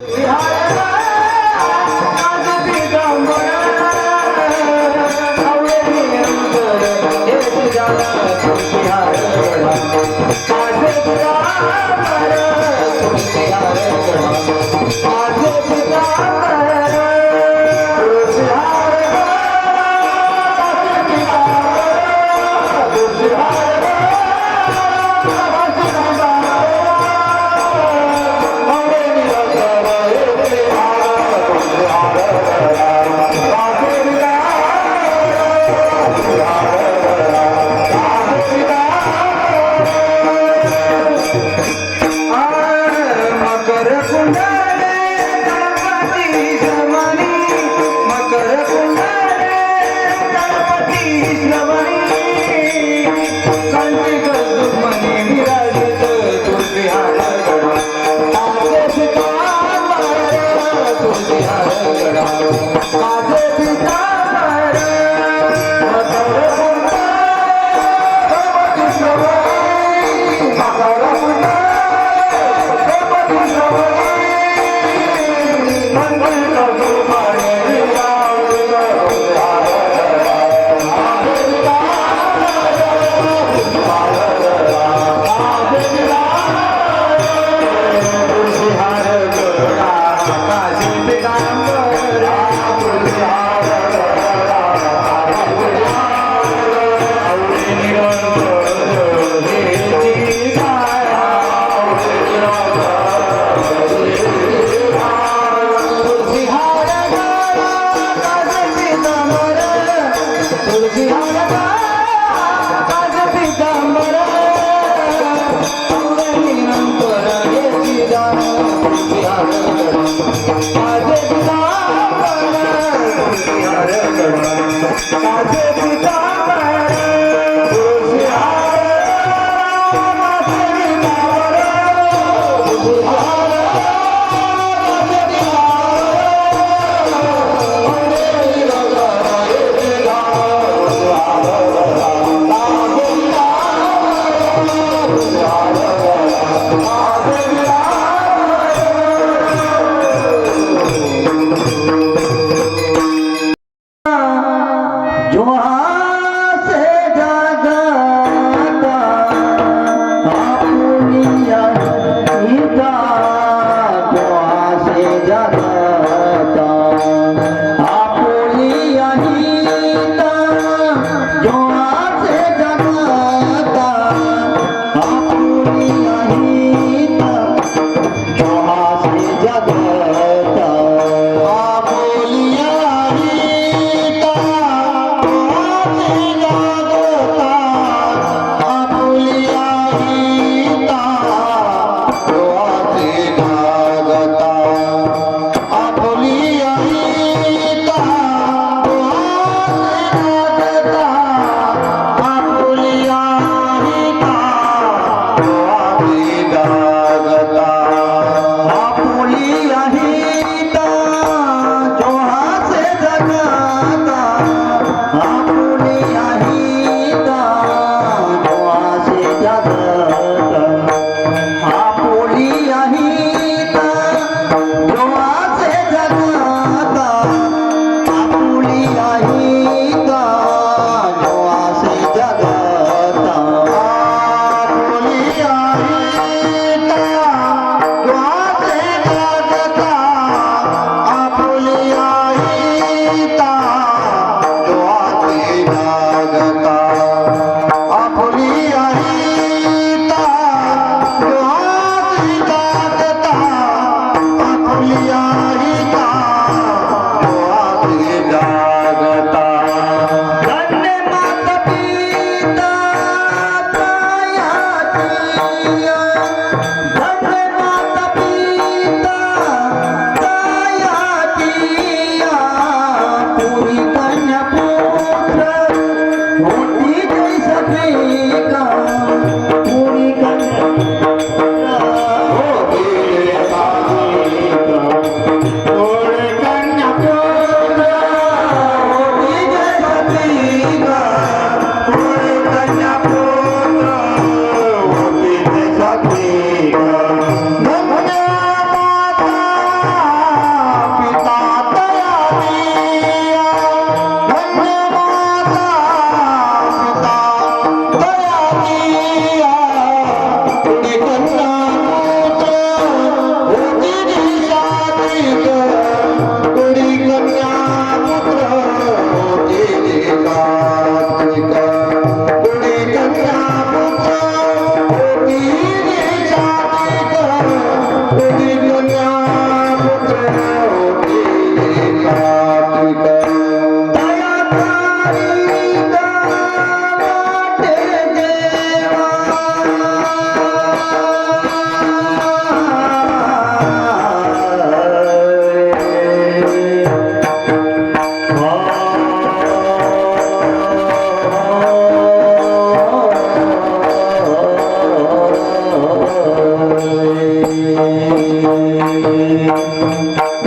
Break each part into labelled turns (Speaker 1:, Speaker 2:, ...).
Speaker 1: Oh, Ah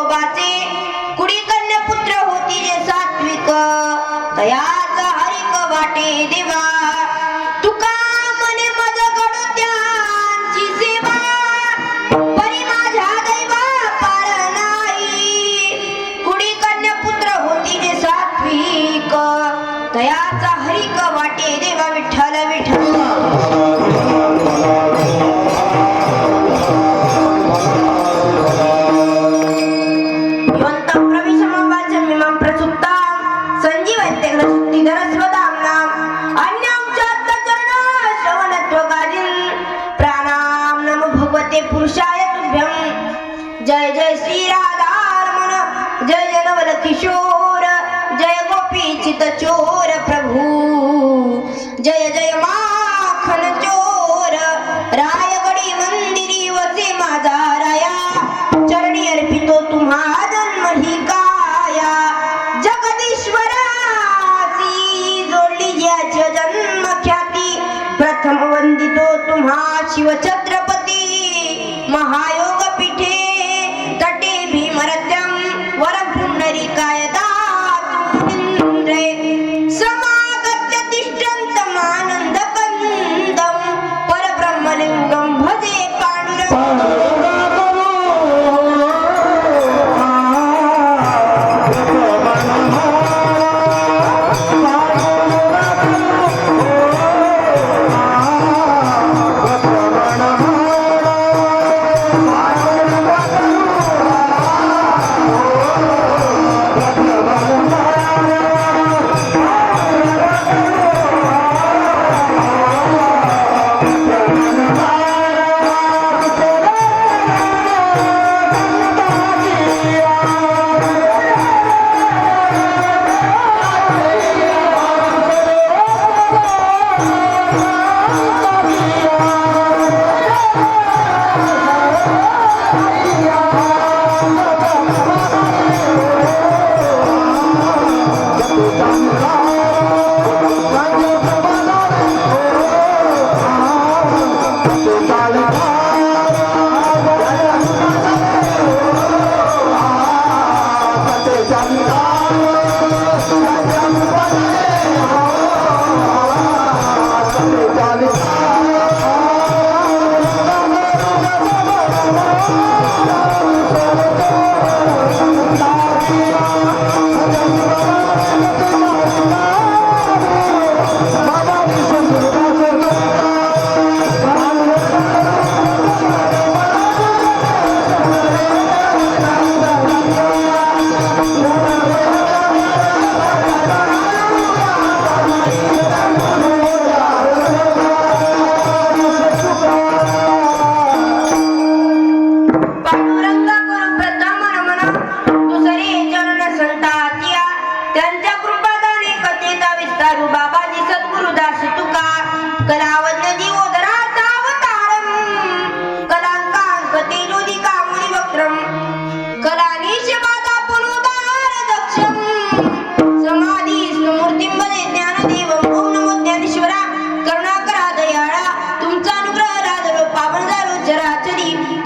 Speaker 1: भोगाचे कुडी कन्या पुत्र होती जे सात्विक तयाच हरिक वाटे देवा तुका मने मज घडू त्यांची सेवा परी माझ्या दैवा पार नाही कुडी कन्या पुत्र होती जे सात्विक तयाचा हरिक वाटे देवा विठ्ठल विठ्ठल पुरुषाय तुभ्यं जय जय श्री राधारमण जय जय नवल किशोर जय गोपी चित चोर प्रभु जय जय माखन चोर रायगडी मंदिरी वसे माझा राया चरणी अर्पितो तुम्हा जन्म ही काया जगदीश्वराची जोडली ज्याची जन्म ख्याती प्रथम वंदितो तुम्हा शिव छत्रपती महायोग पीठे तटे भीमरत्यम वरम पुंडरीकाय दातुंद्रे समागत्य तिष्ठन्तम् आनन्दकन्दं परब्रह्मलिङ्गं भजे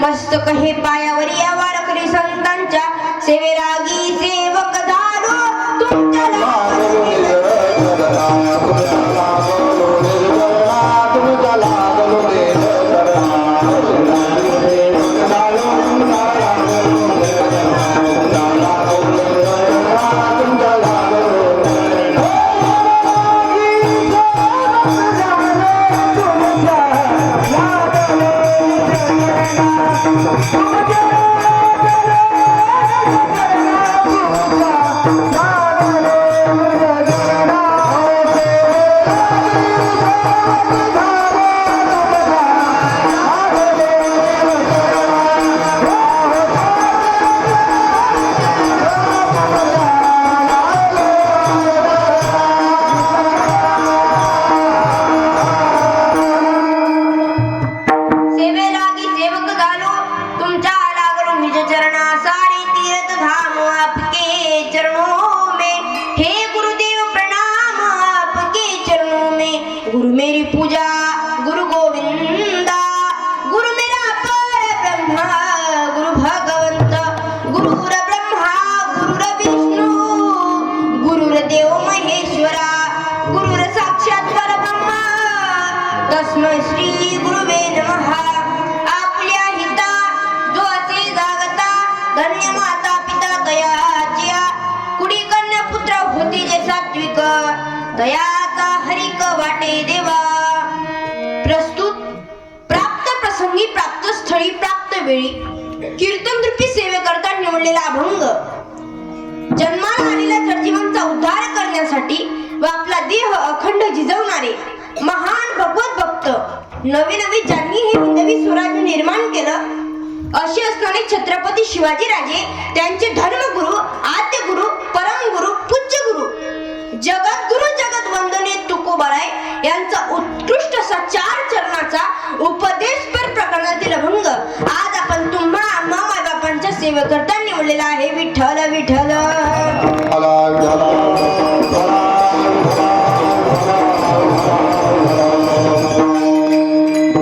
Speaker 1: मस्तक हे पायावरी या वारकरी संतांच्या सेवेरागी सेवक झालो तुमच्या
Speaker 2: Oh,
Speaker 1: तस्मै श्री गुरुवे नमः. आपल्या हिता जो असे जागता धन्य माता पिता दयाच्या कुडी कन्या पुत्र होती जे सात्विक दयाचा हरिक वाटे देवा. प्रस्तुत प्राप्त प्रसंगी प्राप्त स्थळी प्राप्त वेळी कीर्तन रूपी सेवेकरता निवडलेला अभंग. जन्माला आलेल्या सजीवांचा उद्धार करण्यासाठी व आपला देह अखंड झिजवणारे महान भगवत भक्त नवे नवे ज्यांनी हे हिंदवी स्वराज्य निर्माण केलं असे असणारे छत्रपती शिवाजी राजे, त्यांचे धर्मगुरु, आद्य गुरु, परम गुरु, पूज्य गुरु, जगद्गुरु जगत वंदनीय तुकोबाराय यांचा उत्कृष्ट असा 4 चरणाचा उपदेशपर प्रकरणातील अभंग आज आपण तुम्हा आम्हा मायबापांच्या सेवेकरता निवडलेला आहे. विठ्ठल विठ्ठल.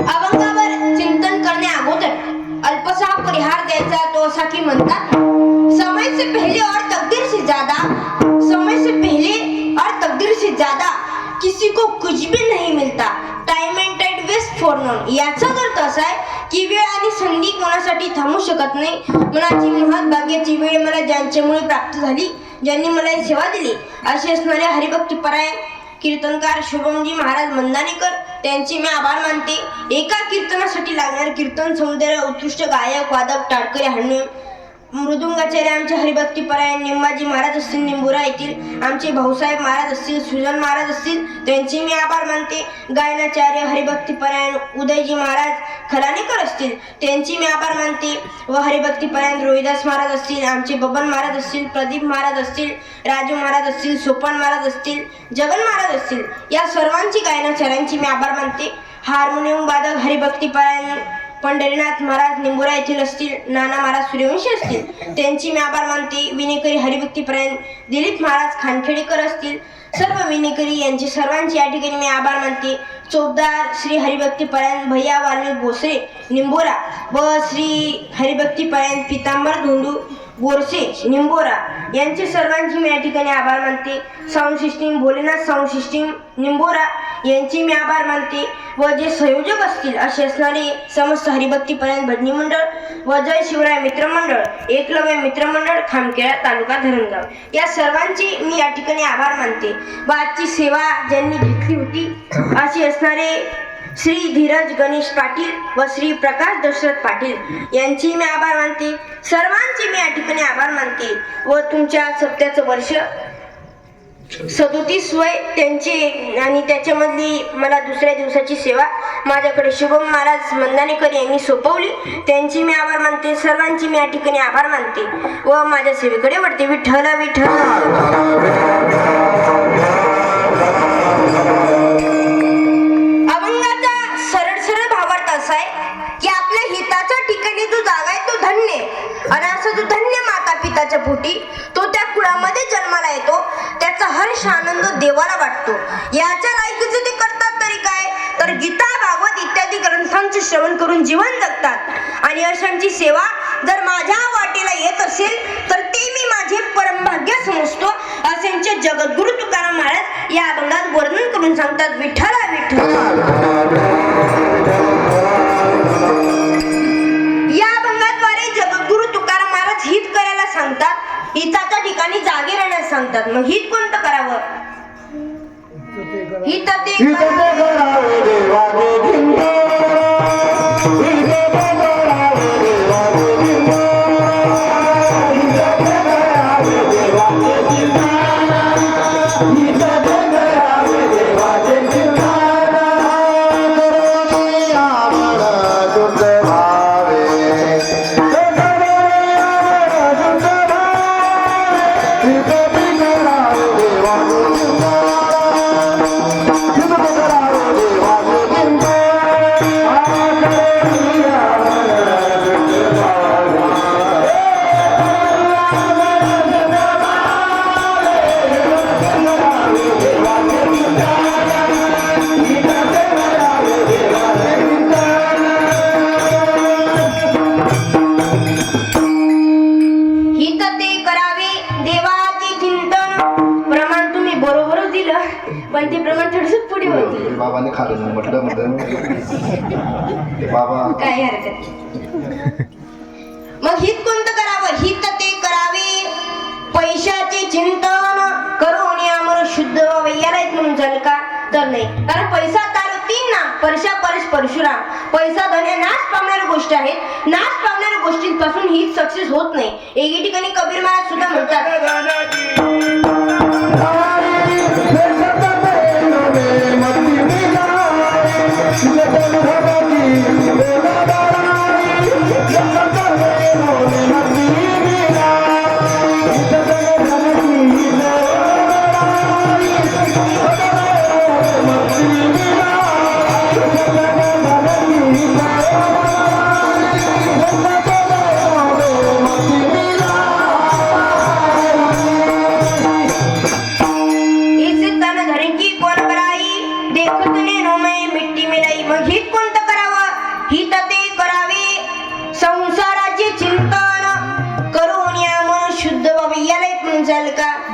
Speaker 1: अभंगावर चिंतन करण्या अगोदर अल्पसा परिहार द्यायचा तो असा की म्हणतात, समय से पहले और तकदीर से ज्यादा, समय से पहले और तकदीर से ज्यादा किसी को कुछ भी नहीं मिलता, time and tide waste for none. याचा अर्थ असा आहे की वेळ आणि संधी कोणासाठी थांबू शकत नाही. मनाची महत् भाग्याची वेळ मला ज्यांच्यामुळे प्राप्त झाली, ज्यांनी मला ही सेवा दिली असे असणारे हरिभक्ती परायण कीर्तनकार शुभमजी महाराज मंदानेकर त्यांचे मी आभार मानते. एका कीर्तनासाठी लागणारे कीर्तन सौंदर्य उत्कृष्ट गायक वादक टाळकरी हार्मोनियम मृदुंगाचार्य आमचे हरिभक्ती परायण निंबाजी महाराज असतील निंबुरा येथील, आमचे भाऊसाहेब महाराज असतील, सुजन महाराज असतील त्यांचे मी आभार मानते. गायनाचार्य हरिभक्ती परायण उदयजी महाराज खलानेकर असतील त्यांची मी आभार मानते. व हरिभक्ती परायण रोहिदास महाराज असतील, आमचे बबन महाराज असतील, प्रदीप महाराज असतील, राजू महाराज असतील, सोपान महाराज असतील, जगन महाराज असतील, या सर्वांची गायनाचार्यांची मी आभार मानते. हार्मोनियम वादक हरिभक्ती परायण पंढरीनाथ महाराज निंबुरा येथील असतील, नाना महाराज सूर्यवंशी असतील त्यांची मी आभार मानते. विनेकरी हरिभक्ती परायण दिलीप महाराज खानखेडेकर असतील, सर्व विनेकरी यांचे सर्वांचे या ठिकाणी मी आभार मानते. चौकदार श्री हरिभक्ती परायण भैया वाल्मिक भोसरे निंबोरा व श्री हरिभक्ती परायण पितांबर धोंडू बोरसे निंबोरा यांचे सर्वांची मी या ठिकाणी आभार मानते. Sound system Bholenath sound system Nimbora यांची मी आभार मानते. व जे संयोजक असतील असे असणारे समस्त हरिभक्ती परायण भजनी मंडळ व जय शिवराय मित्रमंडळ, एकलव्य मित्रमंडळ खामखेडा तालुका धरणगाव या सर्वांची मी या ठिकाणी आभार मानते. व आजची सेवा ज्यांनी घेतली होती असे असणारे श्री धीरज गणेश पाटील व श्री प्रकाश दशरथ पाटील यांची मी आभार मानते. सर्वांचे मी या ठिकाणी आभार मानते. व तुमच्या सप्त्याचं वर्ष 37 वय त्यांचे आणि त्याच्यामधली मला दुसऱ्या दिवसाची सेवा माझ्याकडे शुभम महाराज मंदानेकर यांनी सोपवली त्यांची मी आभार मानते. सर्वांची मी या ठिकाणी आभार मानते व माझ्या सेवेकडे वळते. विठ्ठल विठ्ठल. अभंगाचा सरळ सरळ भावार्थ असा आहे की आपल्या हिताच्या ठिकाणी जो जागा आहे तो धन्य आणि असा जो धन्य माता पिताच्या पोटी तो त्या कुळामध्ये जन्माला येतो, त्याचा हर्ष आनंद देवाला वाटतो. याच्या लायकीचे ते करतात तरी काय तर गीता भागवत इत्यादी ग्रंथांचे श्रवण करून जीवन जगतात. आणि अशांची सेवा जर माझ्या वाटेला येत असेल तर ते मी माझे परमभाग्य समजतो असेंचे जगद्गुरु तुकाराम महाराज या अभंगात वर्णन करून सांगतात. विठ्ठल विठ्ठल. या अभंगाद्वारे जगद्गुरु तुकाराम महाराज हित करायला सांगतात, हिताच्या ठिकाणी जागे राहण्यास सांगतात. मग हित कोणतं करावं? हित ते करावे देवा गोविंदा. दिलं पण ते प्रमाण थोडस पुढे होतं.
Speaker 2: बाबाने खाल्लं म्हटलं ते बाबा
Speaker 1: काय हरकत नाही. मग हित कोणतं करावं? हित ते करावे पैशाचे चिंतन करून यावर शुद्ध व्हावे. याला एक म्हणून झालं का? तर नाही. कारण पैसा तारो तीन ना परशा परश परशुराम. पैसा धन या नाश पावणाऱ्या गोष्टी आहेत. नाश पावणाऱ्या गोष्टींपासून ही सक्सेस होत नाही. एके ठिकाणी कबीर महाराज सुद्धा म्हणतात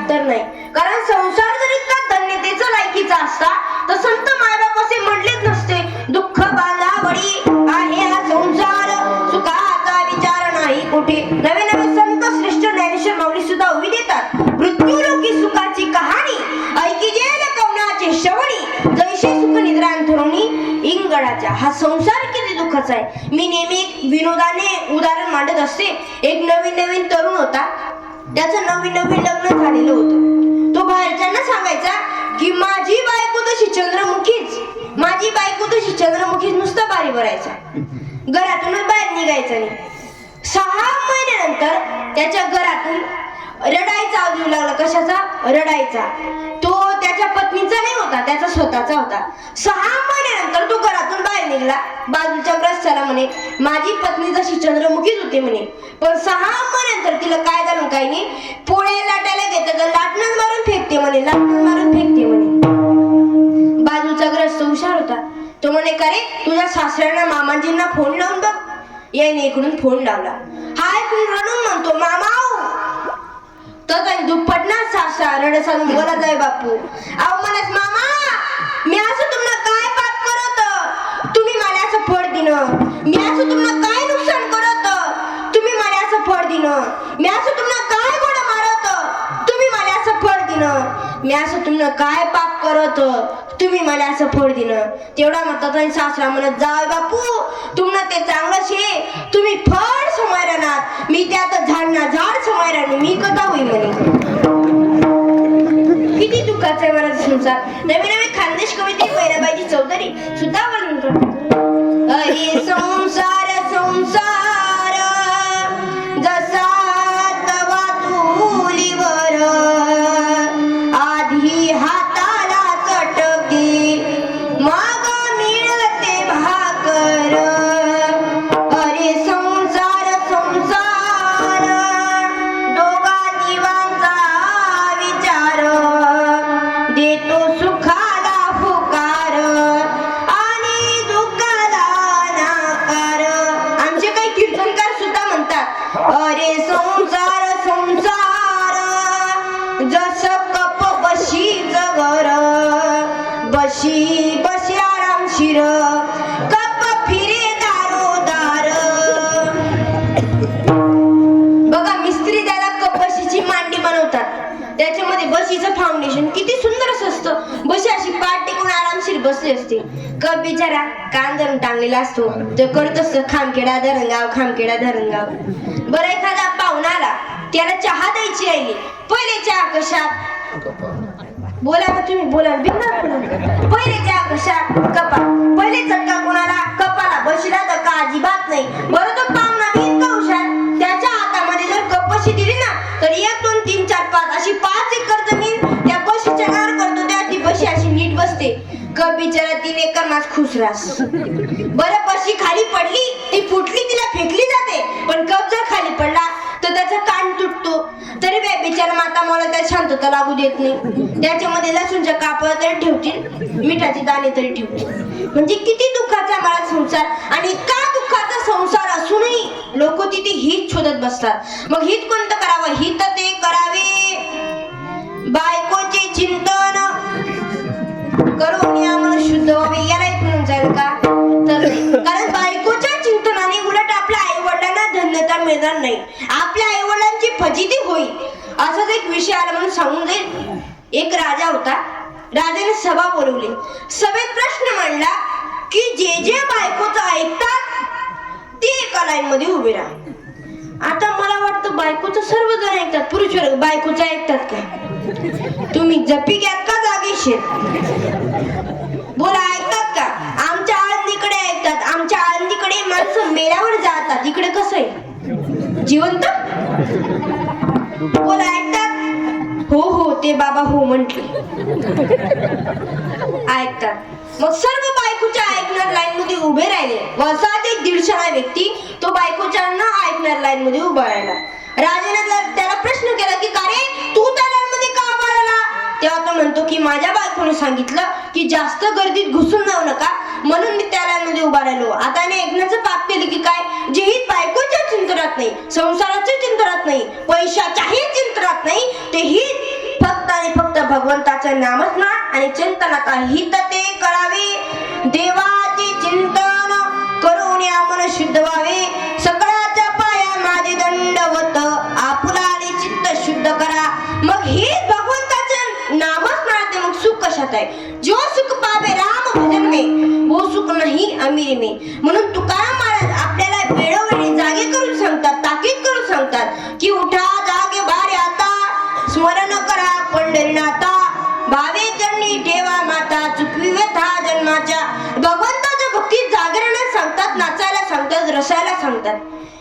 Speaker 1: तर नाही. कारण संसार जर इतका धन्यतेचा लायकीचा असता तर संत मायबाप असे म्हणलेच नसते दुःख बांधावडी आहे हा संसार सुखाचा विचार नाही कुठे. नवे नवे संत श्रेष्ठ ज्ञानेश्वर माऊली सुद्धा उभी देतात मृत्यू लोकी सुखाची कहाणी ऐकी जेल कवनाचे श्रवणी जैसे सुख निद्रा अंथरुणी इंगळाच्या. हा संसार किती दुःखाचा आहे. मी नेहमी विनोदाने उदाहरण मांडत असते. एक नवीन तरुण होता. त्याचं नवीन लग्न झालेलं होतं. तो बाहेरच्यांना सांगायचा की माझी बायको तशी चंद्रमुखीच, माझी बायको तशी चंद्रमुखीच, नुसतं बारी भरायचा, घरातूनच बाहेर निघायचा नाही. 6 महिन्यानंतर त्याच्या घरातून रडायचा आवाज येऊ लागला. कशाचा? रडायचा. तो त्याच्या पत्नीचा नाही होता, त्याचा स्वतःचा होता. 6 महिन्यानंतर तो घरातून बाहेर निघाला. बाजूच्या ग्रस्ताला म्हणे माझी पत्नी जशी चंद्रमुखीच होती म्हणे, पण 6 महिन्यानंतर तिला काय झालं काय नाही, पोळ्या लाटायला घेतात लाटणं मारून फेकते म्हणे, लाटणं मारून फेकते म्हणे. बाजूचा ग्रस्त हुशार होता. तो म्हणे का रे तुझ्या सासऱ्यांना मामाजींना फोन लावून बघ. याने इकडून फोन लावला. हाय कोण रडून म्हणतो मामा तर काही दुप्पट ना सासा रडसा बोला जाय बापू. अहो म्हणत मामा मी असं तुम्हाला काय पाप करत, तुम्ही मला असं फळ दिनं. मी असं तुम्हाला काय नुकसान करत, तुम्ही मला असं फळ दिनं. मी असं तुम्हाला काय गोड मारत, तुम्ही मला असं फळ दिनं. मी असं तुम्हाला काय पाप करत, तुम्ही मला असं फळ दिनं. तेवढा म्हणतात आणि सासरा म्हणत जाय बापू तुम्हाला ते चांगलं शे, तुम्ही फळ समोर राहणार, मी त्यात झाड ना झाड समोर राहणे, मी कथा होई म्हणे. किती दुःखाचं आहे मला संसार. नवीन खानदेश कविते मैराबाईची चौधरी सुद्धा वर्णन करतात. अरे संसार संसार जसा तवा चुलीवर आधी हाताला चटकी मग मिळते भाकर. अरे संसार संसार दोघा जीवांचा विचार देतो सुखाला होकार आणि दुःखाला नाकार. आमचे काही कीर्तनकार सुद्धा म्हणतात अरे संसार संसार जस कप बशीच घर बशी बशी आरामशीर कप फिरे दारोदार. बघा मिस्त्री त्याला कप बशीची मांडी बनवतात. त्याच्यामध्ये बशीचं फाउंडेशन किती सुंदर असं असतं. बशी अशी पाठ टेकून आरामशीर बसली असते. कप बिचारा कान धरून टांगलेला असतो. तो करत असतो खामखेडा धरणगाव खामखेडा धरणगाव. बरं एखादा पाहुणा आला त्याला चहा द्यायची राहिली. पहिले चहा कशात? बोला मग तुम्ही बोला बिंदास बोला. पहिले चहा कशात? कपा. पहिले चटका कोणाला? कपाला. बशीला तर का अजिबात नाही. बरं तो पाहुणा बी इतका हुशार, त्याच्या हातामध्ये जर कप बशी दिली ना तर 1 2 3 4 5 अशी 5 एकर जमीन त्या बशीच्या नार करतो. त्या ती बशी अशी नीट बसते. कप बिचारा 3 एकर मास खुसरास. बरं बशी खाली पडली, ती फुटली, तिला फेकली जाते. पण कप जर खाली पडला तर त्याचा कान तुटतो. तरी बिचारा माता मला त्या शांतता लागू देत नाही. त्याच्यामध्ये लसूणच्या कापड तरी ठेवतील, मिठाचे दाणे तरी ठेवतील. म्हणजे किती दुःखाचा मला संसार. आणि का दुःखाचा संसार असूनही लोक तिथे हित शोधत बसतात. मग हित कोणतं करावं? हित ते करावे बायकोचे चिंतन फजिती होईल असाच एक विषय आला म्हणून सांगून जाईल. एक राजा होता. राजाने सभा बोलवली. सभेत प्रश्न मांडला की जे बायकोचं ऐकतात ते एका लाईन मध्ये उभे राहा. आता मला वाटतं बायकोचं सर्वजण ऐकतात. पुरुष वर्ग बायकोचं ऐकतात का? तुम्ही जपी घ्यात का जागेशीर? बोला, ऐकतात का? आमच्या आळंदीकडे ऐकतात. आमच्या आळंदीकडे माणसं मेल्यावर जातात. इकडे कसं आहे? जिवंत? बोला, ऐकतात? हो हो, ते बाबा हो म्हंटले. ऐकतात. मग सर्व बायकोच्या ऐकणार लाईन मध्ये उभे राहिले. वसाहत एक 150 व्यक्ती तो बायकोच्या न ऐकणार लाईन मध्ये उभा राहिला. राजाने त्याला प्रश्न केला की का रे, तू त्या लाईन मध्ये का उभा राहिला? तेव्हा तो म्हणतो की माझ्या बायकोने सांगितलं की जास्त गर्दीत घुसून जाऊ नका, म्हणून मी त्या लाईन मध्ये उभा राहिलो. आता याने ऐकण्याचं पाप केलं की काय? जे हित बायकोच्या चिंतनात नाही, संसाराच्या चिंतनात नाही, पैशाच्याही चिंतनात नाही, ते हित फक्त आणि फक्त भगवंताचं नामस्मरण आणि चिंतनात हित ते करावे. देवाचे चिंतन करून या मन शुद्ध व्हावे. सगळ्याच्या पाया माझे दंडवत, आपुलाने चित्त शुद्ध करा. मग हे भगवंताचं नामस्मरण, मग सुख कशात आहे? जो सुख पावे राम भजन में, वो सुख नाही अमीर में. म्हणून तुकाराम महाराज आपल्याला वेळोवेळी जागे करून सांगतात, ताकीद करून सांगतात की उठा जागे बारे आता, स्मरण करा पंढरीनाथा, भावे चरणी ठेवा माता, चुकवी व्यथा जन्माच्या. भगवंताच्या भक्तीत जागे राहण्यास सांगतात, नाचायला सांगतात, रसायला सांगतात.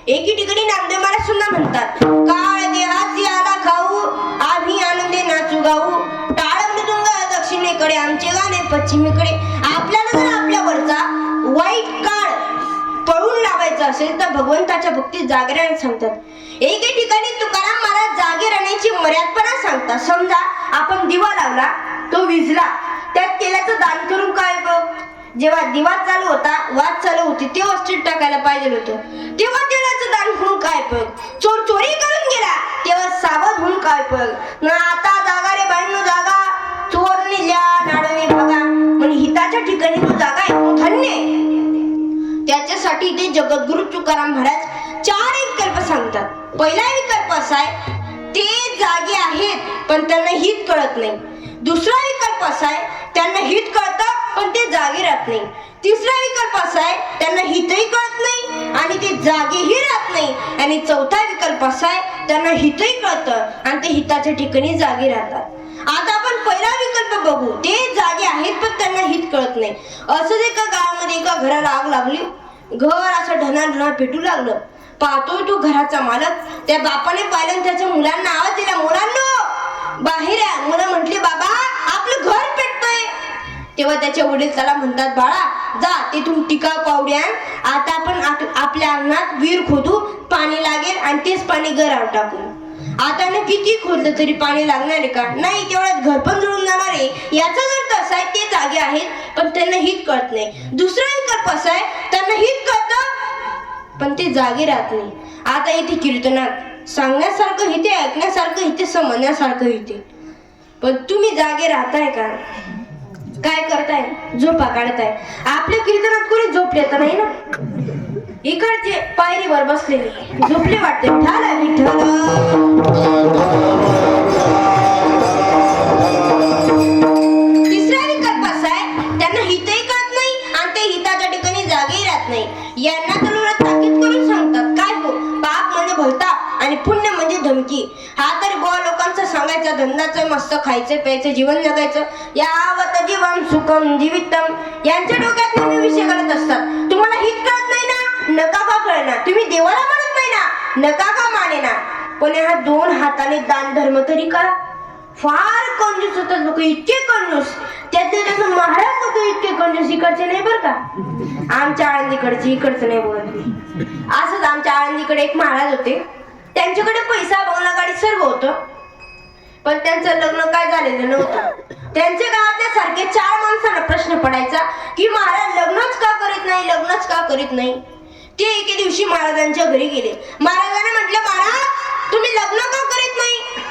Speaker 1: एके ठिकाणी नामदेव महाराज सुद्धा म्हणतात, काळ देहाची आला खाऊ, आम्ही आनंदे नाचू गाऊ. टाळ मृदुंग दक्षिणेकडे, आमचे गाणे पश्चिमेकडे. आपल्याला जर आपल्यावरचा वाईट काळ पळून लावायचा असेल तर भगवंताच्या भक्तीत जागे राहण्यास सांगतात. एके ठिकाणी तुकाराम महाराज जागे राहण्याची मर्यादपणा सांगतात. समजा आपण दिवा लावला, तो विझला, त्यात तेलाचं दान करून काय उपयोग? जेव्हा दिवा चालू होता, वाद चालू होती, तेव्हा स्ट्रीट टाकायला पाहिजे होतं. तेव्हा तेलाचं दान करून काय उपयोग? चोर चोरी करून गेला, तेव्हा सावध होऊन काय उपयोग? ना आता जागा रे बाईंनो जागा, चोर निल्या नाडोनी बघा. म्हणजे हिताच्या ठिकाणी तो जागा आहे, तो धन्य आहे. त्याच्यासाठी ते जगद्गुरु तुकाराम महाराज 4 विकल्प सांगतात. पहिला विकल्प असा आहे, ते जागे आहेत पण त्यांना हित कळत नाही. दुसरा विकल्प असा आहे, त्यांना हित कळतं पण ते जागे राहत नाही. तिसरा विकल्प असा आहे, त्यांना हितही कळत नाही आणि ते जागेही राहत नाही. आणि चौथा विकल्प असा आहे, त्यांना हितही कळतं आणि ते हिताच्या ठिकाणी जागे राहतात. आता आपण पहिला विकल्प बघू. ते जागे आहेत पण त्यांना हित कळत नाही. असंच एका गावामध्ये एका घराला आग लागली. घर असं ढनाढना पेटू लागलं. पाहतोय तो घराचा मालक. त्या बापाने पाहिलं आणि त्याच्या मुलांना आवाज दिला, मुलांनो बाहेर या. मुलं म्हटली, बाबा आपलं घर पेटतोय. तेव्हा त्याचे वडील त्याला म्हणतात, बाळा जा तिथून टिकाव पावड्या, आता आपण आपल्या अंगणात विहीर खोदू, पाणी लागेल आणि तेच पाणी घरावर टाकू. आता ना किती खोदलं तरी पाणी लागणार आहे का? नाही, तेवढ्यात घर पण जळून जाणार आहे. याचा अर्थ असा आहे, ते जागे आहेत पण त्यांना हित कळत नाही. दुसरा विकल्प असा आहे, त्यांना हित कळतं पण ते जागे राहत नाही. आता इथे कीर्तनात सांगण्यासारखं इथे, ऐकण्यासारखं इथे, समजण्यासारखं इथे, पण तुम्ही जागे राहताय का? काय करताय? झोपा काढताय. आपल्या कीर्तनात कोणी झोपले तर नाही ना. इकडचे पायरीवर बसलेले झोपले वाटते. विठ्ठल विठ्ठल. तिसरा विकल्प असा आहे, त्यांना हितही कळत नाही आणि ते हिताच्या ठिकाणी जागेही राहत नाही. यांना तर ताकीद करून सांगतात, काय हो, पाप म्हणजे भलताप आणि पुण्य म्हणजे धमकी. हा तर गोवा लोकांचा सांगायचा धंदाचं, मस्त खायचं प्यायचं, जीवन जगायचं. यावत जीवन सुखम जीवितम, यांच्या डोक्यात नेहमी विषय करत असतात. तुम्हाला हित कळत नाही ना, नका का कळना. तुम्ही देवाला म्हणत नाही ना, नका का माने ना. पण ह्या 2 हाताने दान धर्म तरी करा. फार कंजूस होतात लोक, इतके कंजूस. त्यातले महाराज लोक इतके कंजूस. इकडचे नाही बरं का, आमच्या आळंदीकडचे, इकडचं नाही बोलत मी. असंच आमच्या आळंदीकडे एक महाराज होते. त्यांच्याकडे पैसा, बंगला, गाडी सर्व होतं, पण त्यांचं लग्न काय झालेलं नव्हतं. त्यांच्या गावातल्या सारखे 4 माणसांना प्रश्न पडायचा की महाराज लग्नच का करीत नाही, लग्नच का करीत नाही. ते एके दिवशी महाराजांच्या घरी गेले. महाराजांना म्हटलं, महाराज तुम्ही लग्न का करीत नाही?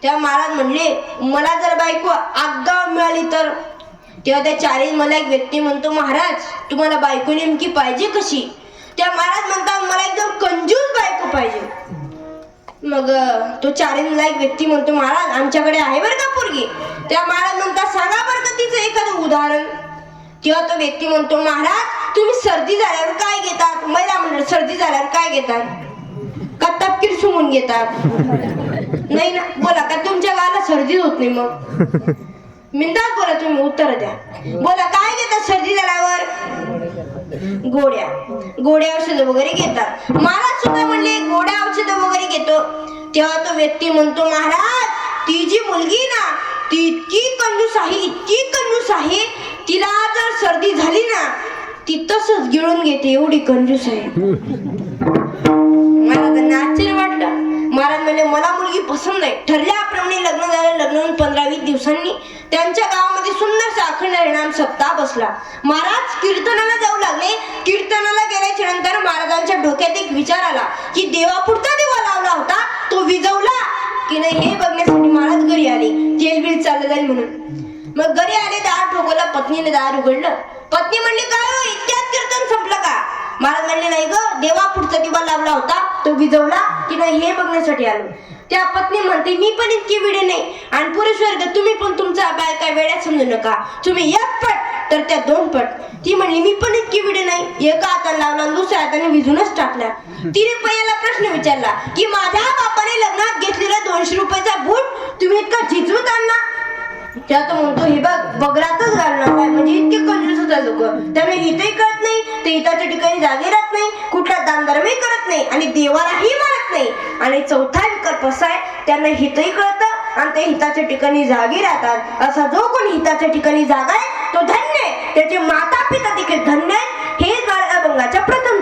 Speaker 1: तेव्हा महाराज म्हणले, मला जर बायको आगाव मिळाली तर. तेव्हा त्या 4 मला एक व्यक्ती म्हणतो, महाराज तुम्हाला बायको नेमकी पाहिजे कशी? तेव्हा महाराज म्हणतात, मला एकदम कंजूस बायको पाहिजे. मग तो चारित्र्यला एक व्यक्ती म्हणतो, महाराज आमच्याकडे आहे बरं का पोरगी. त्या महाराज म्हणतात, सांगा बरं का तिचं एखादं उदाहरण. तेव्हा तो व्यक्ती म्हणतो, महाराज तुम्ही सर्दी झाल्यावर काय घेतात? महिला मंडळ सर्दी झाल्यावर काय घेतात? का तपकीर सुमून घेतात? नाही ना. बोला का तुमच्या गावाला सर्दी होत नाही? मग मिंदात बोला, तुम्ही उत्तर द्या. बोला काय घेतात सर्दी झाल्यावर? गोड्या औषधं वगैरे घेतात. महाराज सुद्धा म्हणले गोड्या औषधं वगैरे घेतो. तेव्हा तो व्यक्ती म्हणतो, महाराज ती जी मुलगी ना ती इतकी कंजूस आहे, तिला जर सर्दी झाली ना ती तसंच गिळून घेते, एवढी कंजूस आहे. महाराजांना आश्चर्य वाटलं. महाराज म्हणले, मला मुलगी पसंत आहे. ठरल्याप्रमाणे लग्न झालं. लग्न होऊन 15-20 दिवसांनी त्यांच्या गावामध्ये सुंदरसा अखंड हरिनाम सप्ताह बसला. महाराज कीर्तनाला जाऊ लागले. कीर्तनाला गेल्याच्या नंतर महाराजांच्या डोक्यात एक विचार आला की देवापुरता दिवा लावला होता तो विझवला की नाही हे बघण्यासाठी महाराज घरी आले. तेल बिल चाललं जाईल म्हणून. मग घरी आले, दार ठोकवला. पत्नीने दार उघडलं. पत्नी म्हणली, काय हो इतक्यात कीर्तन संपलं का? महाराज म्हणले, नाही ग, देवापुरचा दिवा लावला होता तो विझवला की नाही हे बघण्यासाठी आलो. त्या पत्नी म्हणते, मी पण इतकी वेडे नाही. आणि पुरुष वर्ग तुम्ही पण तुमचा बायका वेड्यात समजू नका. तुम्ही एक पट तर त्या 2 पट. ती म्हणली, मी पण इतकी वेडे नाही. एका हाताने लावला, दुसऱ्या हाताने विझूनच टाकला. तिने पहिला प्रश्न विचारला की माझ्या बापाने लग्नात घेतलेला 200 रुपयाचा बूट तुम्ही इतका झिजवत आणला? त्या तो म्हणतो, हे बघ बगरातच घालणार काय, म्हणजे इतके कंजूस होतात लोक. त्यामुळे हितही कळत नाही, ते हिताच्या ठिकाणी जागे राहत नाही, कुठला दानधर्मही करत नाही आणि देवालाही मानत नाही. आणि चौथा विकल्प असा आहे, त्यांना हितही कळतं आणि ते हिताच्या ठिकाणी जागे राहतात. असा जो कोणी हिताच्या ठिकाणी जागा आहे तो धन्य आहे. त्याचे माता पिता देखील धन्य आहेत. हे अभंगाच्या प्रथम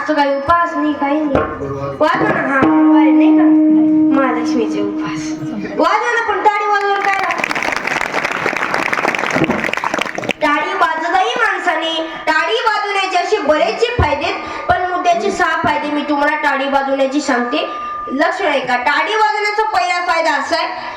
Speaker 1: काही उपास नाही, काही नाही. वाजवा ना. हा वारे नाही का महालक्ष्मीचे उपास. वाजवा ना, पण टाळी वाजवून काय? टाळी वाजवताही माणसाने टाळी वाजवण्याचे असे बरेचसे फायदे, पण मुद्द्याचे 6 फायदे मी तुम्हाला टाळी वाजवण्याची सांगते. लक्ष आहे का? टाळी वाजवण्याचा पहिला फायदा असा आहे,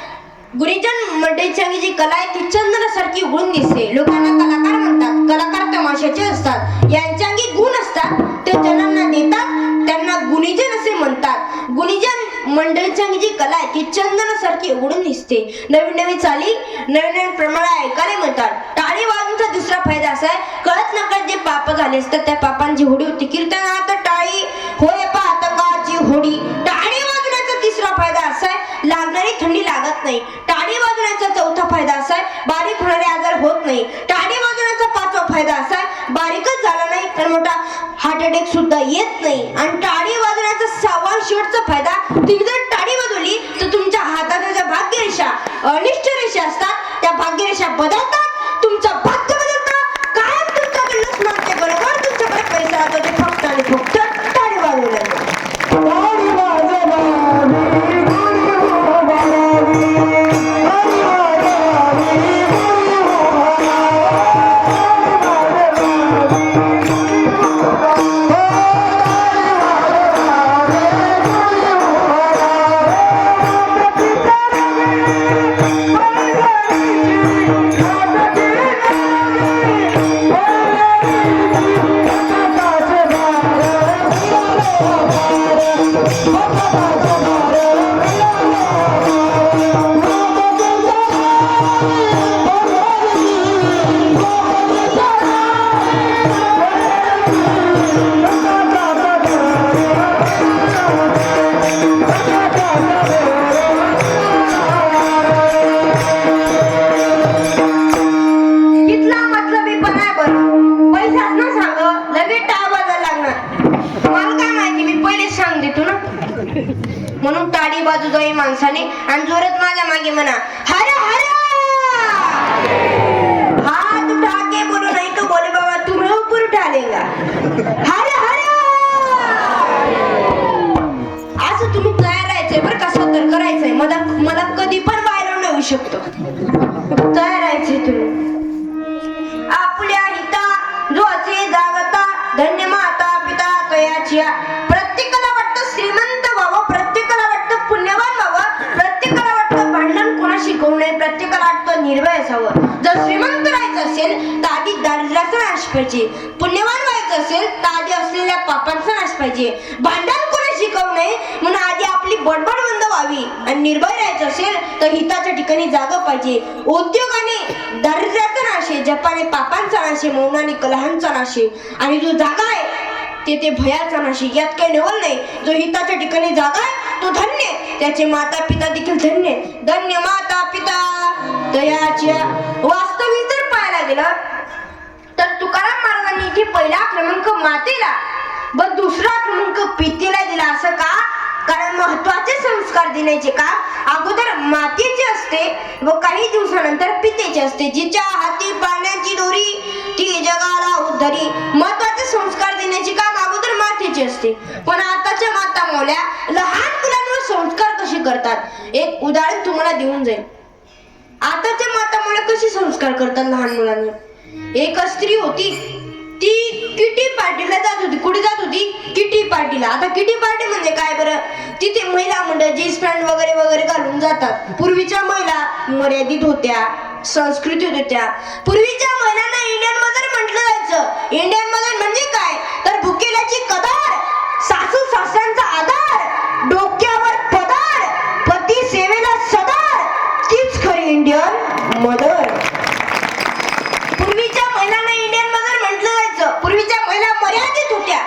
Speaker 1: गुरुजन मंडळीची जी कला आहे ती चंद्रासारखी गुण दिसते. लोकांना कलाकार म्हणतात. कलाकार तमाशाचे असतात. यांच्यागी गुण असतात. ते जनांना देतात. त्यांना गुणीजन असे म्हणतात. गुणीजन मंडळीची जी कला आहे ती चंद्रासारखी उघडून दिसते. नवीन नवीन चाली, नवीन नवीन प्रमाणे ऐकायला म्हणतात. टाळी वाजवण्याचा दुसरा फायदा असा आहे, कळत नकळत जे पाप झाले असतात त्या पापांची होडी होती. कीर्तनात टाळी होय पातकाची होडी. टाळी वाजवण्याचा तिसरा फायदा असा आहे, लागणारी थंडी लागत नाही. टाळी वाजवण्याचा चौथा फायदा असा आहे, बारीक होणारे आजार होत नाही. टाळी वाजवण्याचा 5वा फायदा असा आहे, बारीकच झाला नाही तर मोठा हार्ट अटॅक सुद्धा येत नाही. आणि टाळी वाजवण्याचा 6वा शेवटचा फायदा, तुम्ही जर टाळी वाजवली तर तुमच्या हाताच्या ज्या भाग्यरेषा अनिष्ट रेषा असतात त्या भाग्यरेषा बदलतात. तुमचं भाग्य बदलतं. कायम तुमच्याकडे लक्ष्मणचे बरोबर तुमच्याकडे पैसा राहतो. ते फक्त आणि फक्त टाळी वाजवल्याने. बाजूदारी माणसाने आणि जोरात माझ्या मागे म्हणा, हर हर हाथ उठा के बोलो, नहीं तो बोले बाबा तुम्हें ऊपर उठा लेगा, हर हर असं तुम्ही तयार राहायचंय बरं का, सतर्क राहायचंय. मला कधी पण व्हायरल येऊ शकतो, तयार राहायचंय तुम्ही. आपल्या हिता जो असे जागता, धन्य माता पिता तयाच्या. प्रत्येकाला वाटतं श्रीमंत व्हावं, प्रत्येकाला वाटतं पुण्यवान व्हावं, प्रत्येकाला वाटतं भांडण कोणाशी करू नये, प्रत्येकाला वाटतं निर्भय असावं. जर श्रीमंत राहायचं असेल तर आधी दारिद्र्याचा नाश पाहिजे, पुण्यवान व्हायचं असेल तर आधी असलेल्या पापांचा नाश पाहिजे, भांडण कोणाशी करू नये म्हणून आधी आपली बडबड बंद व्हावी, आणि निर्भय राहायचं असेल तर हिताच्या ठिकाणी जागा पाहिजे. उद्योगाने दारिद्र्याचा नाश आहे, जपाने पापांचा नाश आहे, मौनाने कलहांचा नाश आहे, आणि जो जागा आहे ते भयाचा नाश आहे. यात काही नवल नाही. जो हिताच्या ठिकाणी जागा आहे तो धन्य, त्याचे माता पिता देखील धन्य. धन्य माता पिता दयाच्या. वास्तविक जर पाहायला गेलं तर तुकाराम महाराजांनी इथे पहिला क्रमांक मातेला व दुसरा क्रमांक पितेला दिला. असं का? कारण महत्वाचे संस्कार देण्याचे काम अगोदर मातेचे असते व काही दिवसानंतर पितेचे असते. जिच्या हाती पाण्याची दोरी ती जगाला उद्धरी. महत्वाचे संस्कार देण्याचे काम अगोदर मातेचे असते. पण आताच्या माता मौल्या लहान मुलांवर संस्कार कसे करतात, एक उदाहरण तुम्हाला देऊन जाईल. आताच्या माता मौल्या कसे संस्कार करतात लहान मुलांवर. एक स्त्री होती, ती किटी पार्टीला जात होती. कुठे जात होती? किटी पार्टीला. आता किटी पार्टी म्हणजे काय बरं? तिथे महिला मंडळ जीन्स पॅन्ट वगैरे वगैरे घालून जातात. पूर्वीच्या महिला मर्यादित होत्या, संस्कृतीत होत्या. पूर्वीच्या महिलांना इंडियन मदर म्हटलं जायचं. इंडियन मदर म्हणजे काय तर भुकेल्याची कदर, सासू सासऱ्यांचा आदर, डोक्यावर पदर, पती सेवेला सदर, तीच खरी इंडियन मदर. पूर्वीच्या महिलांना इंडियन मदर म्हटलं जायचं. पूर्वीच्या महिला मर्यादित होत्या,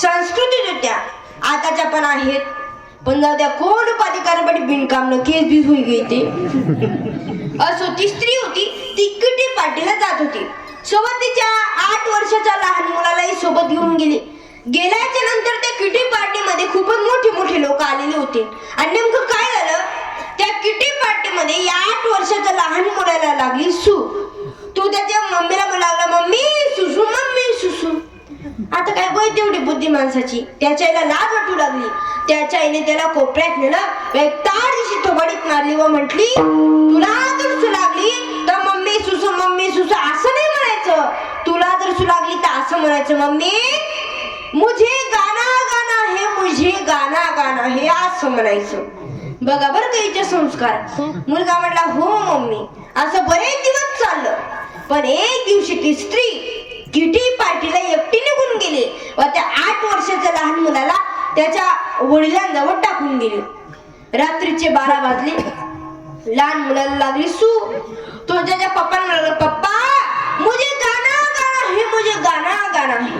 Speaker 1: संस्कृतीत होत्या. आताच्या पण आहेत, पण जाऊ द्या, कोण उपाधिकारासाठी बिनकाम न केस बीस होई गई ते. असो, ती स्त्री होती, ती किटी पार्टीला जात होती. सोबत तिच्या 8 वर्षाच्या लहान मुलालाही सोबत घेऊन गेली. गेल्याच्या नंतर त्या किटी पार्टीमध्ये खूपच मोठे मोठे लोक आलेले होते. आणि नेमकं काय झालं, त्या किटी पार्टीमध्ये या 8 वर्षाच्या लहान मुलाला लागली सू. तो त्याच्या मम्मीला म्हणू लागला, मम्मी सुसू, मम्मी सुसू. आता काय वय तेवढी बुद्धी माणसाची. त्याच्या आईला लाज वाटू लागली. त्याच्या आईने त्याला कोपऱ्यात नेलं, एक ताड दिवशी थोबाडीत मारली व म्हटली, तुला जर सू लागली तर मम्मी सुसू असं नाही म्हणायचं. तुला जर सू लागली तर असं म्हणायचं, मम्मी मुझे गाना गाना है, मुझे गाना गाना है असं म्हणायचं. बघा बरं काहीचे संस्कार. मुलगा म्हटला, हो मम्मी. असं बरेच दिवस चाललं. पण एक दिवशी ती स्त्री किटी पार्टीला एकटी निघून गेली व त्या 8 वर्षाच्या लहान मुलाला त्याच्या वडिलांजवळ टाकून गेली. रात्रीचे 12 वाजले. लहान मुलाला लागली सू. तो त्याच्या पप्पांना म्हणाला, पप्पा मुझे गाना गाना है, मुझे गाना गाना है.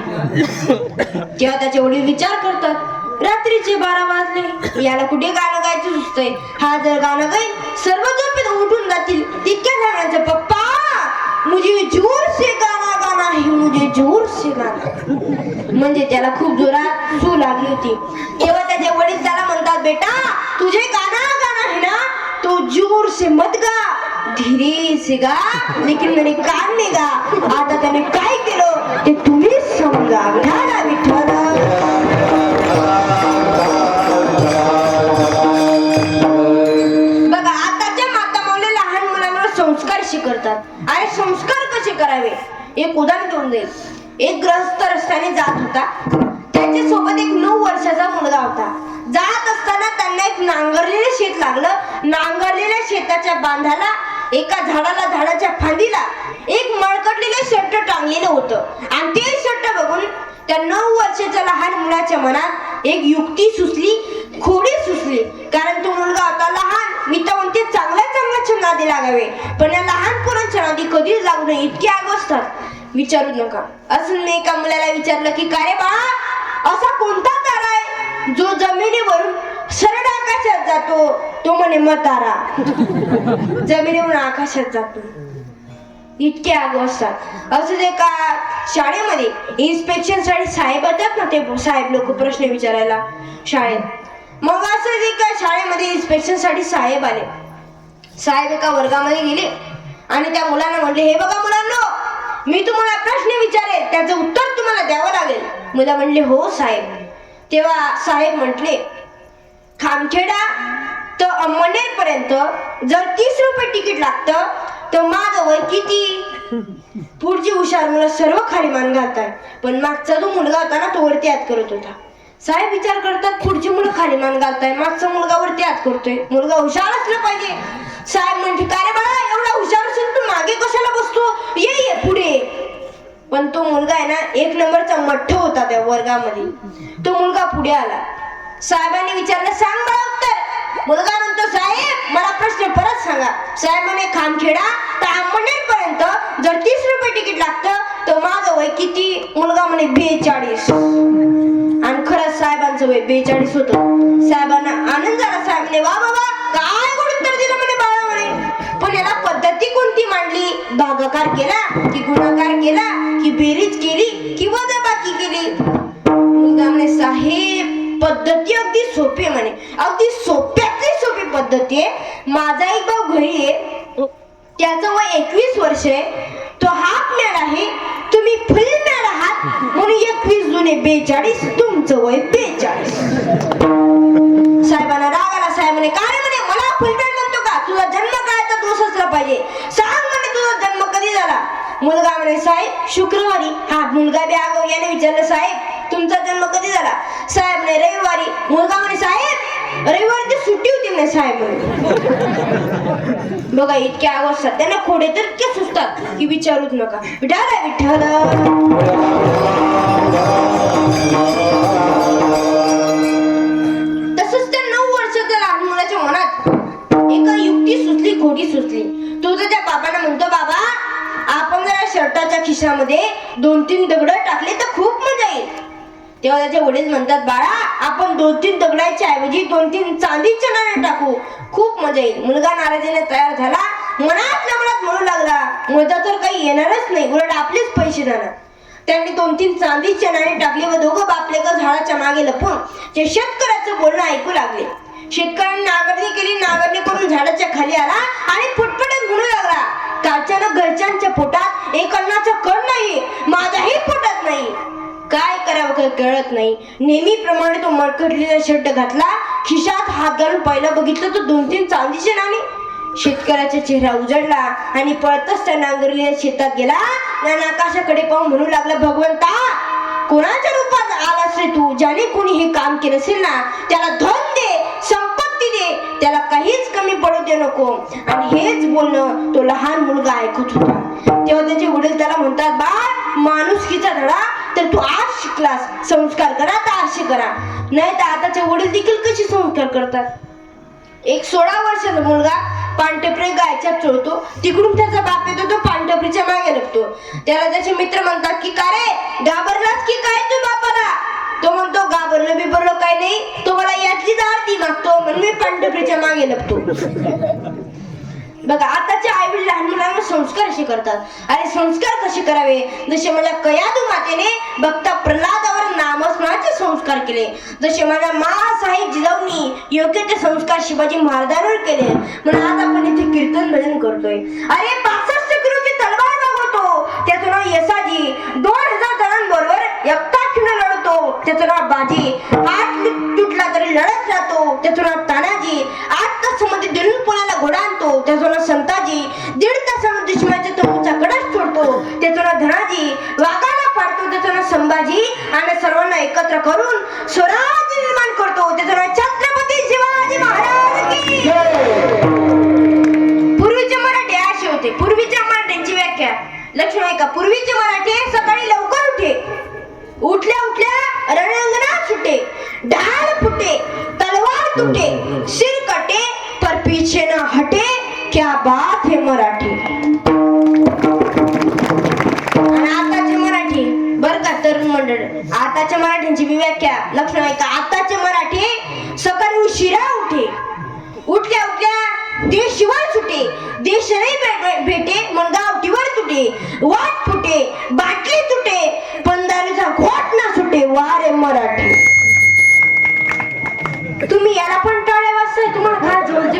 Speaker 1: तेव्हा त्याचे वडील विचार करतात, रात्रीचे 12 वाजले, याला कुठे गाणं गायचं सुचतंय. हा जर गाणं गाईल सर्व झोपेत उठून जातील. तितक्या म्हणायचं, पप्पा मुझे जोर से गाना गाना है, मुझे जोर से गाना. म्हणजे त्याला खूप जोरात सू लागली होती. तेव्हा त्याचे वडील त्याला म्हणतात, बेटा तुझे गाना गाना है ना, तो जोर से मत गा, धीरे से गा, लेकिन मेरे कान में गा. आता त्याने काय केलं ते तुम्हीच समजा. विठाला विठाला. बघा, आताच्या माता मौल्या लहान मुलांवर संस्कार शिकवतात. आणि संस्कार कसे करावे एक उदाहरण देऊन जाईल. एक ग्रहस्थ रस्त्याने जात होता. त्याच्या सोबत एक 9 वर्षाचा मुलगा होता. जात असताना त्यांना एक नांगरलेलं शेत लागलं. नांगरलेल्या शेताच्या बांधाला एका झाडाच्या फांदीला एक मळकटलेलं शर्ट टांगलेलं होतं. आणि ते शर्ट बघून त्या 9 वर्षाच्या लहान मुलाच्या मनात एक युक्ती सुचली, खोडी सुचली. कारण तो मुलगा होता लहान. मी तर म्हणते चांगल्या नादी लागावे, पण या लहान पोरांच्या नादी कधीच लागू नये. इतके आग असतात, विचारू नका. असं मी एका मुलाला विचारलं की, का रे बाळा, असा कोणता तारा आहे जो जमिनीवरून सरळ आकाशात जातो? तो म्हणे मतारा. जमिनीवरून आकाशात जातो. इतके आग असतात. असं जे का शाळेमध्ये इन्स्पेक्शन साठी साहेब येतात ना, ते साहेब लोक प्रश्न विचारायला शाळेत. मग असं एका शाळेमध्ये इन्स्पेक्शनसाठी साहेब आले. साहेब एका वर्गामध्ये गेले आणि त्या मुलांना म्हणले, हे बघा मुलांनो, मी तुम्हाला प्रश्न विचारेल, त्याचं उत्तर तुम्हाला द्यावं लागेल. मुलं म्हणले, हो साहेब. तेव्हा साहेब म्हटले, खामखेडा तर अंमळनेर पर्यंत जर 30 रुपये तिकीट लागतं तर माझं वय किती? पुढची हुशार मुलं सर्व खाली मान घालतात, पण मागचा जो मुलगा होता ना तो वरती हात करत होता. साहेब विचार करतात, पुढची मुलं खाली मान घालताय, मागचा मुलगा वरती हात करतोय, मुलगा हुशार असला पाहिजे. साहेब म्हणते, काय रे बाळा, एवढा हुशार असेल तू मागे कशाला बसतो, ये पुढे. पण तो मुलगा आहे ना 1 नंबरचा मठ्ठ होता त्या वर्गामध्ये. तो मुलगा पुढे आला. साहेबांनी विचारलं, सांग बाळा उत्तर. मुलगा म्हणतो, साहेब मला प्रश्न परत सांगा. साहेब म्हणे, खामखेडा तर अंमळनेर पर्यंत जर 30 रुपये तिकीट लागतं तर माझं वय किती? मुलगा म्हणे 42. आणि खरंच साहेबांचं वय 42 होतं. साहेबांना आनंद झाला. साहेब म्हणे, वा बाबा, काय गोड उत्तर दिलं म्हणे बाळा म्हणे. पण याला पद्धती कोणती मांडली? भागाकार केला की गुणाकार केला की बेरीज केली की वजाबाकी केली? मुलगा म्हणे, साहेब पद्धती अगदी सोपी म्हणे, अगदी सोप्यातली सोपी पद्धती आहे. माझा एक भाऊ घरी आहे, त्याचं वय 21 वर्ष आहे, तो हाफ मॅन आहे, तुम्ही फुल मॅन आहात, म्हणून 21 जुने 42, तुमचं वय 42. साहेबांना राग आला. साहेब म्हणे, काय म्हणे, मला फुल मॅन म्हणतो का? तुझा जन्म काळाचा दोष असला पाहिजे, सांग म्हणे तुझा जन्म कधी झाला? मुलगा म्हणे, साहेब शुक्रवारी. हा मुलगा बी आगाऊ, याने विचारलं, साहेब तुमचा जन्म कधी झाला? साहेब म्हणे, रविवारी. मुलगा म्हणे, साहेब रविवारी सुट्टी होती म्हणे. साहेब म्हणे, बघा इतके आगाऊ असतात, त्यांना खोडे तर इतके सुचतात की विचारूच नका. विठ्ठल विठ्ठल. तसंच त्या 9 वर्षाच्या लहान मुलाच्या मनात एका युक्ती सुचली, खोटी सुचली. तो त्याच्या बाबांना म्हणतो, बाबा आपण जरा शर्टाच्या खिशामध्ये 2-3 दगड टाकले तर खूप मजा येईल. तेव्हा त्याचे वडील म्हणतात, बाळा आपण 2-3 दगडाच्या ऐवजी 2-3 चांदीचे नाणे टाकू, खूप मजा येईल. मुलगा नाराजीने तयार झाला. मनात म्हणू लागला, मजा तर काही येणारच नाही, उलट आपलेच पैसे जाणार. त्यांनी 2-3 चांदीचे नाणे टाकले व दोघं बापले झाडाच्या मागे लपून ते शेतकऱ्याचं बोलणं ऐकू लागले. शेतकऱ्यांनी नांगरणी केली. नांगरणी करून झाडाच्या खाली आला आणि फुटफुटत म्हणू लागला, कालच्यानं घरच्यांच्या पोटात एक अन्नाचा कण नाही, माझ्याही पोटात नाही. काय करावं काही कळत नाही. नेहमीप्रमाणे तो मळकटलेला शर्ट घातला, खिशात हात घालून पहिलं बघितलं तर 2-3 चांदीचे नाणे. शेतकऱ्याचा चेहरा उजळला आणि पळतच त्या नांगरलेल्या शेतात गेला. आणि आकाशाकडे पाहून म्हणू लागला, भगवंता कोणाच्या रूपात आलास रे तू? ज्याने कोणी हे काम केलं असेल ना त्याला धन दे, संपत्ती दे, त्याला काहीच कमी पडू दे नको. आणि हेच बोलणं तो लहान मुलगा ऐकत होता. तेव्हा त्याचे वडील त्याला म्हणतात, बाळ माणुसकीचा धडा तर तू आज शिकलास, संस्कार करा तर आरशी करा. नाही तर आताचे वडील देखील कसे संस्कार करतात? एक 16 वर्षाचा मुलगा पानटपरी गायच्या चोळतो. तिकडून त्याचा बाप येतो, तो पानटपरीच्या मागे लपतो. त्याला त्याचे मित्र म्हणतात की का रे घाबरलास की काय तू बापाला? तो म्हणतो, घाबरलं बिबरलं काय नाही, तो मला यातलीच आरती मागतो म्हणून मी पानटपरीच्या मागे लपतो. बघा आताचे आई वडील लहान मुलांना संस्कार असे करतात. अरे संस्कार कसे करावे? जसे माझ्या कयादू मातेने भक्त प्रल्हादावर नामस्मरणाचे संस्कार केले, जसे माझ्या मासाहेब जिजाऊंनी योग्य ते संस्कार शिवाजी महाराजांवर केले. म्हणून आज आपण इथे कीर्तन भजन करतोय. अरे 65 किलोची तलवार मागवतो, त्याचं नाव यसाजी. 2000 जणांबरोबर एकटाकीने लढतो, त्याचं नाव बाजी. हात तुटला तरी लढत राहतो, त्याचं नाव तानाजी. 8 तासामध्ये दिलून पुण्याला घोडा आणतो, त्याचं नाव संताजी. 1.5 तासामध्ये दुश्मनाच्या तोफीचा कडाच फोडतो, त्याचं नाव धनाजी. वाघाला फाडतो, त्याचं नाव संभाजी. आणि सर्वांना एकत्र करून स्वराज्य निर्माण करतो, त्याचं नाव छत्रपती शिवाजी महाराज की. पूर्वीचे मराठी असे होते. पूर्वीच्या मराठ्यांची व्याख्या लक्ष्मी ऐका. पूर्वीचे मराठी सकाळी लवकर उठे, उठल्या उठल्या रणांगणात सुटे, ढाल फुटे, तलवार तुटे, सिर कटे पर पीछे न हटे, क्या बात है मराठी. आणि आताचे मराठी बर का तरुण मंडळ, आताच्या मराठ्यांची व्याख्या लक्ष्मी ऐका. आताचे मराठी सकाळी उशिरा उठे, उठल्या उठल्या देश शिवाय सुटे, देश नाही भेटे मग गावठीवर तुटे, वाट फुटे, बाटली तुटे, पण दारूचा घोट ना सुटे, वारे मराठी. तुम्ही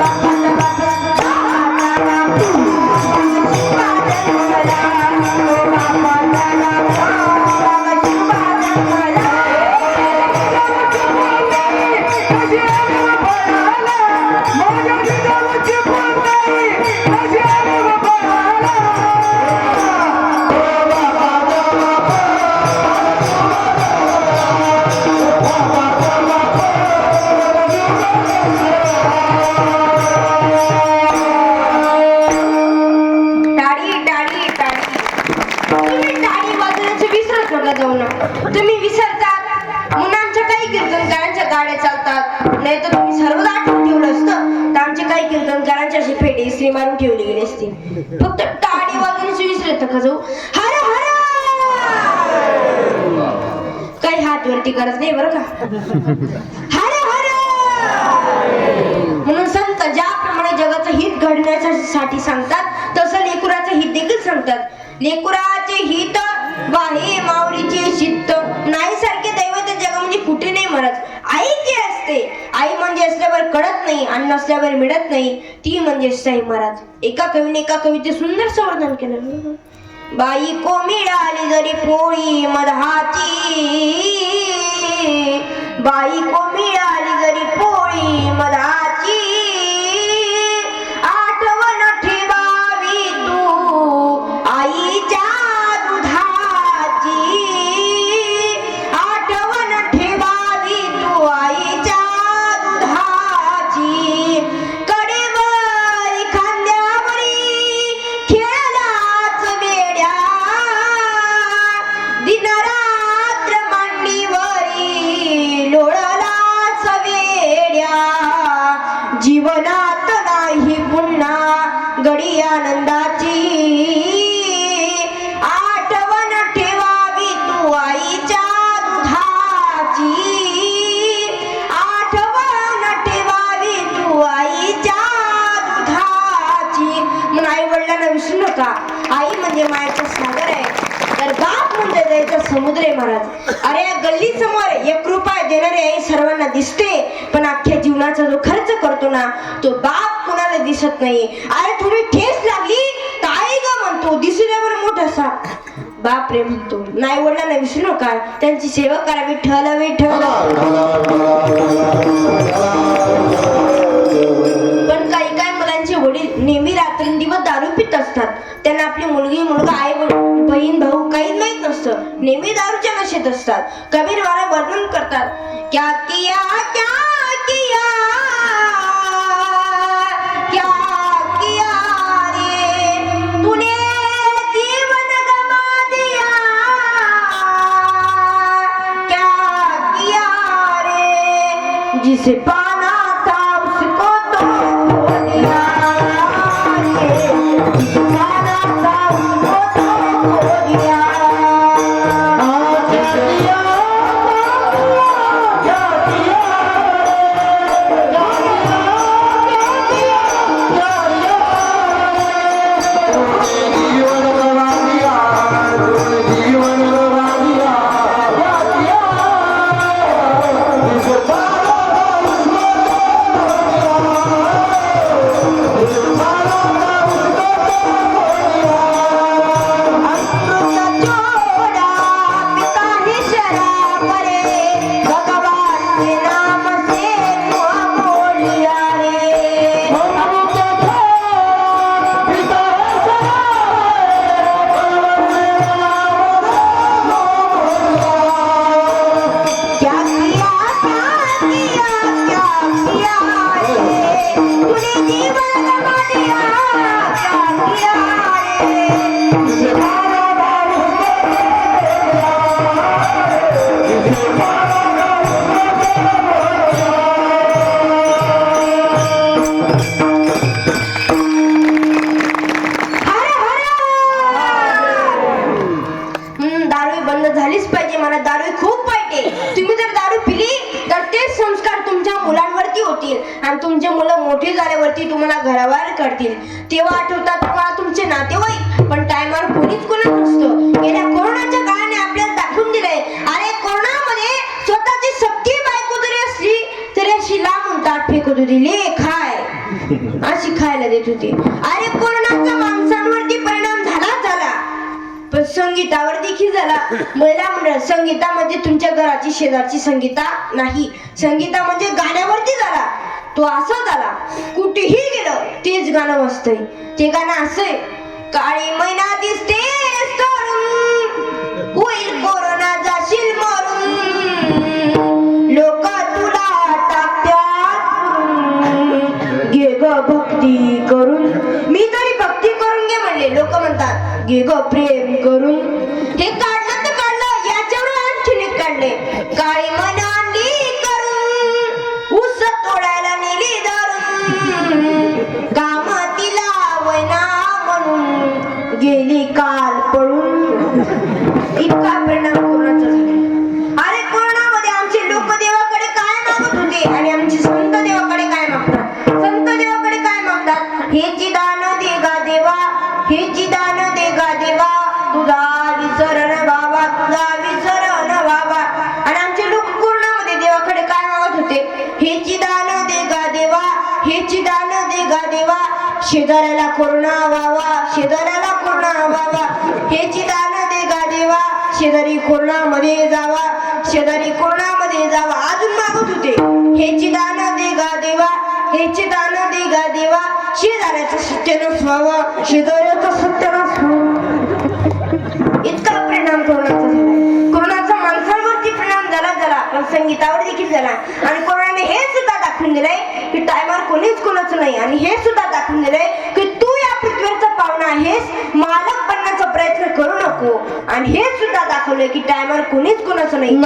Speaker 1: बाबा म्हणून तुम्ही विसरतात म्हणून आमच्या काही कीर्तनकारांच्या गाड्या चालतात, नाही तर तुम्ही सर्वदा आठवून ठेवलं असतं तर आमच्या काही कीर्तनकारांची अशी फेटे इस्त्री मारून ठेवली गेली असती. फक्त टाळी वाजवून विसरत का जाऊ. हर हर काही हात वरती करत नाही बरं का. हर हर म्हणून संत ज्याप्रमाणे जगाचं हित घडण्यासाठी सांगतात तसं लेकुराचं हित देखील सांगतात. लेकुराचे हित वाहे माऊलीचे चित्त नाही सारखे दैवत जगामध्ये कुठे नाही मरत. आई ती असते, आई म्हणजे असल्यावर कळत नाही आणि नसल्यावर मिळत नाही, ती म्हणजे साई महाराज. एका कवीने एका कविते सुंदर संवर्धन केलं. बाई को मिळाली जरी पोळी मधाची, बाई को मिळाली जरी पोळी मधाची, आठवण ठेवावी तू आईच्या दुधाची, आठवण ठेवावी तू आईच्या दुधाची. कडेवर खांद्यावरी खेळलाच वेड्या, दिनरात्र मांडीवरी लोळलाच वेड्या. जीवनात नाही पुन्हा गडी आनंदाची, आठवण ठेवावी तू आईच्या दुधाची, आठवण ठेवावी तू आईच्या दुधाची. म्हणून आई वडिलांना विसरू नका. आई म्हणजे मायाचा सागर आहे, तर बाप म्हणजे दयेचा समुद्र आहे महाराज. अरे या गल्ली समोर एक रुपया देणारी आई सर्वांना दिसते, पण अख्ख्या जीवनाचा जो खर्च करतो ना तो बाप कोणाला दिसत नाही. अरे थोडी ठेस लागली तर आई ग म्हणतो, दिसल्यावर मोठासा बाप रे म्हणतो. नाही वडिलांना विसरू नका, त्यांची सेवा करा. विठ्ठल विठ्ठल. पण काही काही मुलांचे वडील नेहमी रात्रंदिवस दारू पित असतात. त्यांना आपली मुलगी मुलगा आई बहीण भाऊ काही माहित नसतं, नेहमी दारूच्या नशेत असतात. कबीर वाला वर्णन करतात, क्या किया क्या किया क्या किया रे तूने जीवन गमा दिया, क्या किया रे जिसे पाना था उसको तो खो दिया रे, जिसे पाना था उसको तो खो दिया. आणि तुमचे मुलं मोठे झाल्यावरती तुम्हाला घराबाहेर काढतील, तेव्हा आठवतात तुम्हाला तुमचे नातेवाईक. पण टायमावर कोणीच कोणच नसतं. गेल्या कोरोनाच्या काळाने आपल्याला दाखवून दिलंय. अरे कोरोनामध्ये स्वतःची सख्खी बायको जरी असली तरी अशी लांबून ताट फेकत होती, ले खाय अशी खायला देत होती. अरे कोरोनाचा माणसांवरती परिणाम झाला, पण संगीतावर देखील झाला. महिला मंडळ संगीता म्हणजे तुमच्या घराची शेजारची संगीता नाही, संगीता म्हणजे गाण्यावरती झाला. तो असा झाला, कुठेही गेलं तेच गाणं वाजतंय. ते गाणं असंय, काळी मैना दिसते तरुण, होईल कोरोना जाशील मरून, लोक तुला टाकत्यात घे ग भक्ती करून. मी तरी भक्ती करून घे म्हणले, लोक म्हणतात घे ग प्रेम करून. हे काढलं तर काढलं, याच्यावर गेली काल पळून. इतका परिणाम कोरोनाचा झाला. अरे कोरोनामध्ये आमचे लोक देवाकडे काय मागत होते आणि आमचे संत देवाकडे काय मागतात. संत देवाकडे काय मागतात, हेची दान दे गा देवा, हेची दान दे गा देवा, तुझा विसरण बाबा, तुझा विसरण बाबा. आणि आमचे लोक कोरोनामध्ये देवाकडे काय मागत होते, हेची दान दे गा देवा, हेची दान दे गा देवा, शेजाऱ्याला कोरोना व्हावा, शेजाऱ्याला कोरोना व्हावा, हेची दान दे गा देवा, शेजारी कोरोनामध्ये जावा, शेजारी कोरोनामध्ये जावा. अजून मागत होते, हेची दान दे गा देवा, हेची दान दे गा देवा, शेजाऱ्याचा सत्यानाश व्हावा, शेजाऱ्याचा सत्यानाश व्हावा. इतका परिणाम कोरोनाचा झाला. कोरोनाचा माणसांवरती परिणाम झाला पण संगीतावर देखील झाला. आणि कोरोनाने हे सुद्धा दाखवून दिलंय की टायमार कोणीच कोणाचं नाही. आणि हे सुद्धा दाखवून दिलंय की तू या पृथ्वीवरचा पाहुणा आहेस, मालक बनण्याचा प्रयत्न करू नको. आणि हे सुद्धा दाखवलंय की टायमार कोणीच कोणाचं नाही.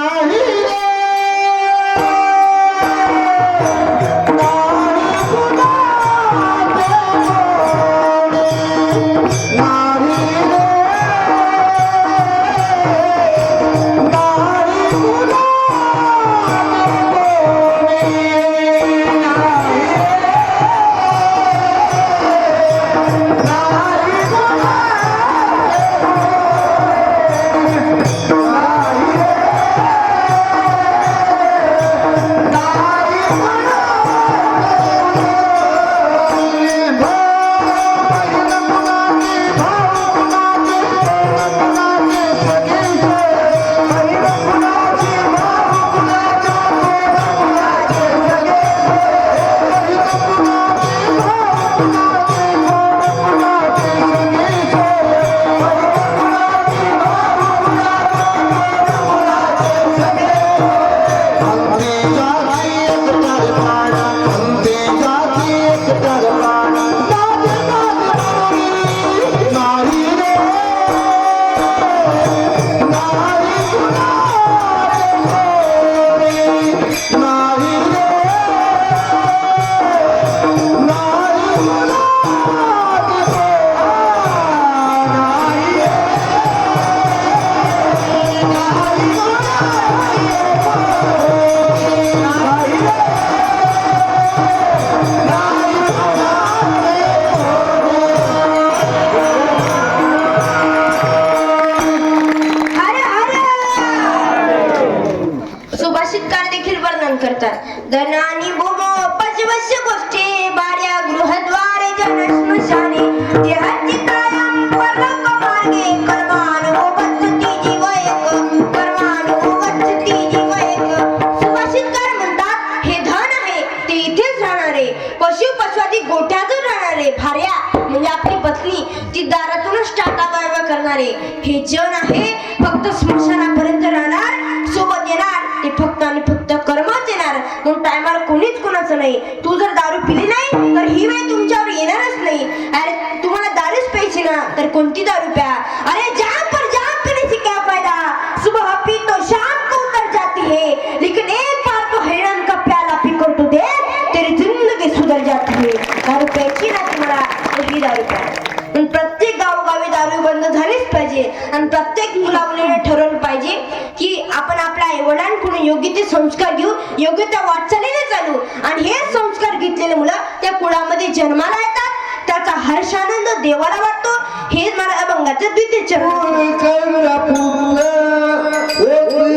Speaker 1: धनानी भोग पशवश्य गोष्टी बाड्या गृहद्वारे जन स्मशाने देहाची कायम परलोक मार्गे कर्मानुगती जीवयक कर्मानुगती जीवयक. सुभाषितकार म्हणतात हे धन आहे ते इथेच राहणारे, पशु पशवादी गोठ्यातच राहणारे, भार्या म्हणजे आपली पत्नी ती दारातूनच टाटा बायबा करणारे, हे जन आहे फक्त स्मशानापर्यंत राहणार, सोबत येणार ते फक्त आणि फक्त कर्मच येणार. म्हणून टायमाला कोणीच कोणाचं नाही. तू जर दारू पिली नाही तर ही वेळ तुमच्यावर येणारच नाही. अरे तुम्हाला दारूच प्यायची ना तर कोणती दारू प्या. अरे जाम पर जाम पीने से क्या फायदा, सुबह पी तो शाम को उतर जाती है, लेकिन एक बार तो हिरण का प्याला पीकर तो देख तेरी जिंदगी सुधर जाती है. दारू प्यायची ना तुम्हाला तर ही दारू प्या. पण प्रत्येक गावोगावी दारू बंद झालीच पाहिजे. आणि प्रत्येक मुलामुलीने ठरवलं पाहिजे की आपण आपल्या आईवडिलांकडून योग्य ते संस्कार घेऊ, योग्य त्या वाटचालीने चालू. आणि हे संस्कार घेतलेले मुलं त्या कुळामध्ये जन्माला येतात, त्याचा हर्षानंद देवाला वाटतो. हे मला अभंगाचं द्वितीय चरण.
Speaker 3: Thank you.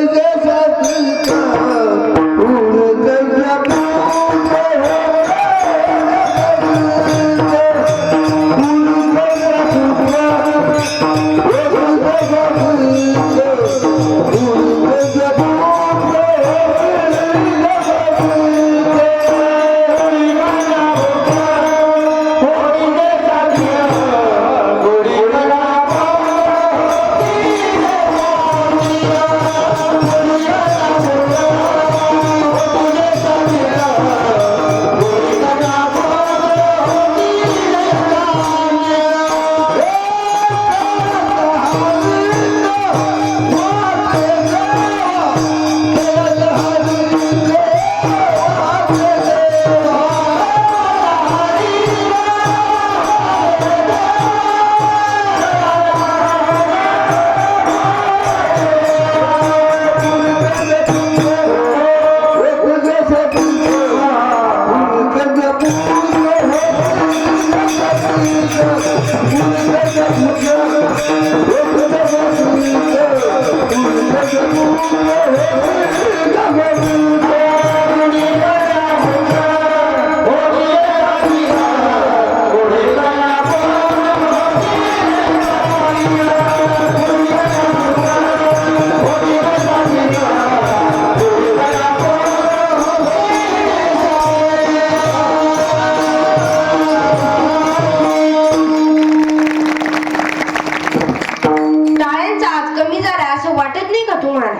Speaker 1: टाळ्यांचा आज कमी झाला असं वाटत नाही का तुम्हाला?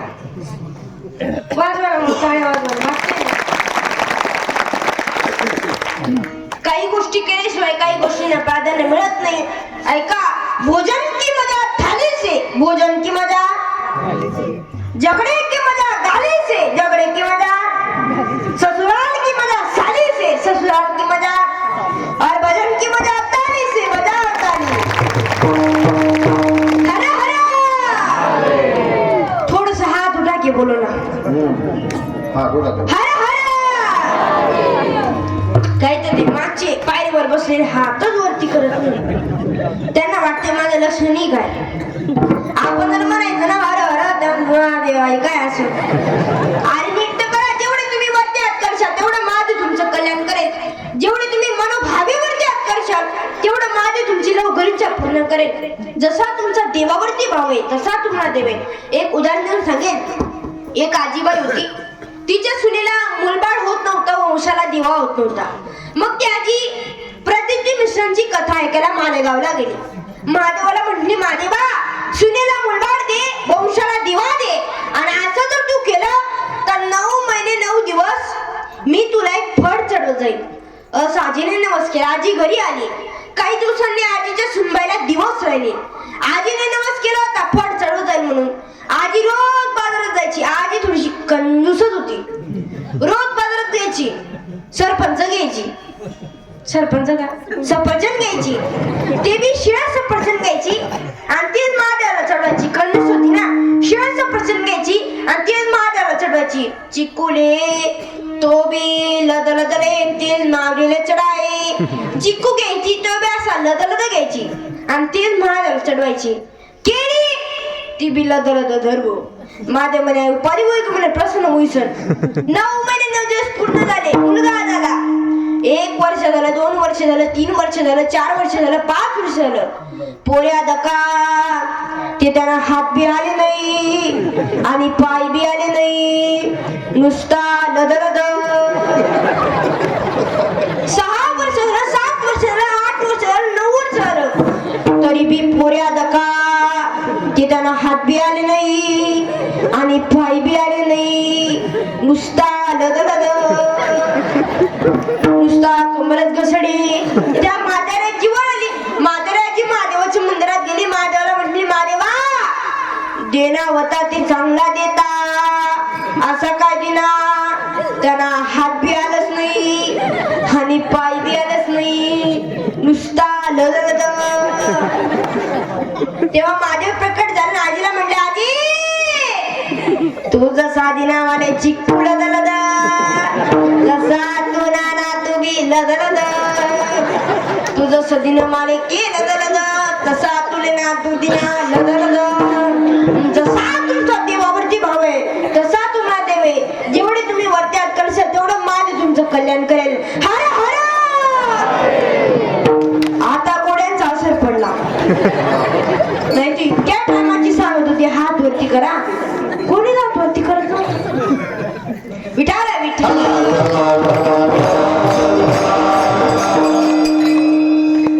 Speaker 1: वाजवा ना मग टाळ्या, वाजवा ना. वाजते ना. काही गोष्टी केल्याशिवाय काही गोष्टींना प्राधान्य मिळत नाही. ऐका, भोजन की मजा थाली से, भोजन की मजा, झगड़े की मजा गाली से, झगड़े की मजा, ससुराल की मजा साली से, ससुराल की मजा, और भजन की मजा ताली से, बजा ताली. थोडस हात उठा के बोलो ना.
Speaker 2: हा बोला तर.
Speaker 1: हर हर. काहीतरी मागचे पायरीवर बसलेले हातच वरती करत नाही. त्यांना वाटते माझं लक्ष नाही काय. आपण जर म्हणायचं ना हर हर देवा काय असं. आणि नीट करा, जेवढे तुम्ही वरती हात करशाल तेवढं माझं तुमचं कल्याण करेल. जेवढे तुम्ही मनोभावेवरती हात करशाल तेवढं माझे तुमची लवकर इच्छा पूर्ण करेल. जसा तुमचा देवावरती भाव आहे तसा तुम्हाला देवे. एक उदाहरण देऊन सांगेन. एक आजीबाई होती, तिच्या सुनेला मुलबाळ होत नव्हता, वंशाला दिवा होत नव्हता. मग ती आजी प्रदीप्ती मिश्रांची कथा ऐकायला मालेगावला गेली. महादेवाला म्हटली, महादेवा सुनेला मुलबाळ दे, वंशाला दिवा दे, आणि असं जर तू केलं तर 9 महिने 9 दिवस मी तुला एक फळ चढवत जाईल. असं आजीने नवस केला. आजी घरी आली. काही दिवसांनी आजीच्या सुनबाईला दिवस राहिले. आजीने नवस केला होता फळ चढवत जाईल म्हणून. आजी रोज बाजारात जायची. आजी थोडीशी कंजूसच होती. रोज बाजारात जायची, सरपंच घ्यायची. सरपंच का सफरचंद घ्यायची, ते बी शिळा सफरचंद घ्यायची आणि तेच महादेवाला चढवायची. कंजूस होती ना. शिळा सफरचंद घ्यायची आणि तेच महादेवाला चढवायची. चिकुले तो बी लदलदले तेच मावलीला चढाये. चिक्कू घ्यायची, तो बी असा लदलद घ्यायची आणि तेच महादेवाला चढवायची. केळी ती बी लदलद धरगो. महादेव म्हणे उपाधी होई का म्हणे प्रसन्न होईसन. 9 महिने 9 दिवस पूर्ण झाले. मुलगा झाला. 1 वर्ष झालं, 2 वर्ष झालं, 3 वर्ष झालं, 4 वर्ष झालं, 5 वर्ष झालं. पोऱ्या दका ते त्यांना हात बी आले नाही आणि पाय बी आले नाही, नुसता लदलद. 6 वर्ष झालं, 7 वर्ष झालं, 8 वर्ष झालं, 9 वर्ष झालं, तरी बी पोऱ्या दका ते त्यांना हात बी आले नाही आणि पाय बी आले नाही, नुसता लदलद, नुसता कमरत घसडी. त्या म्हाताऱ्याची वर आली. म्हाताऱ्याची महादेवाच्या मंदिरात गेली. महादेवाला म्हटली, महादेवा देना होता ते चांगला देता, असा काय देना. त्यांना हात बी आलंच नाही आणि पाय बी आलंच नाही, नुसता लदलद. तेव्हा महादेव प्रकट झाला. आजीला म्हटले, आजी तू जसा दिना मला चिक्कू लदलद, जसा तू नाना तू बी लदलद, तू जसं दिन माले के लदलद, तसा तुले ना तू दिना लदलद. जसा तुमचा देवावरती भाव आहे तसा तुम्हाला देवे. जेवढे तुम्ही वरती हात करशाल तेवढं माझे तुमचं कल्याण करेल. हर हर. आता गोड्यांचा असर पडला नाही. ती इतक्या टायमाची सांगत होती हात वरती करा, कोणी हात वरती करत नव्हतं. विठाला विठ्ठल.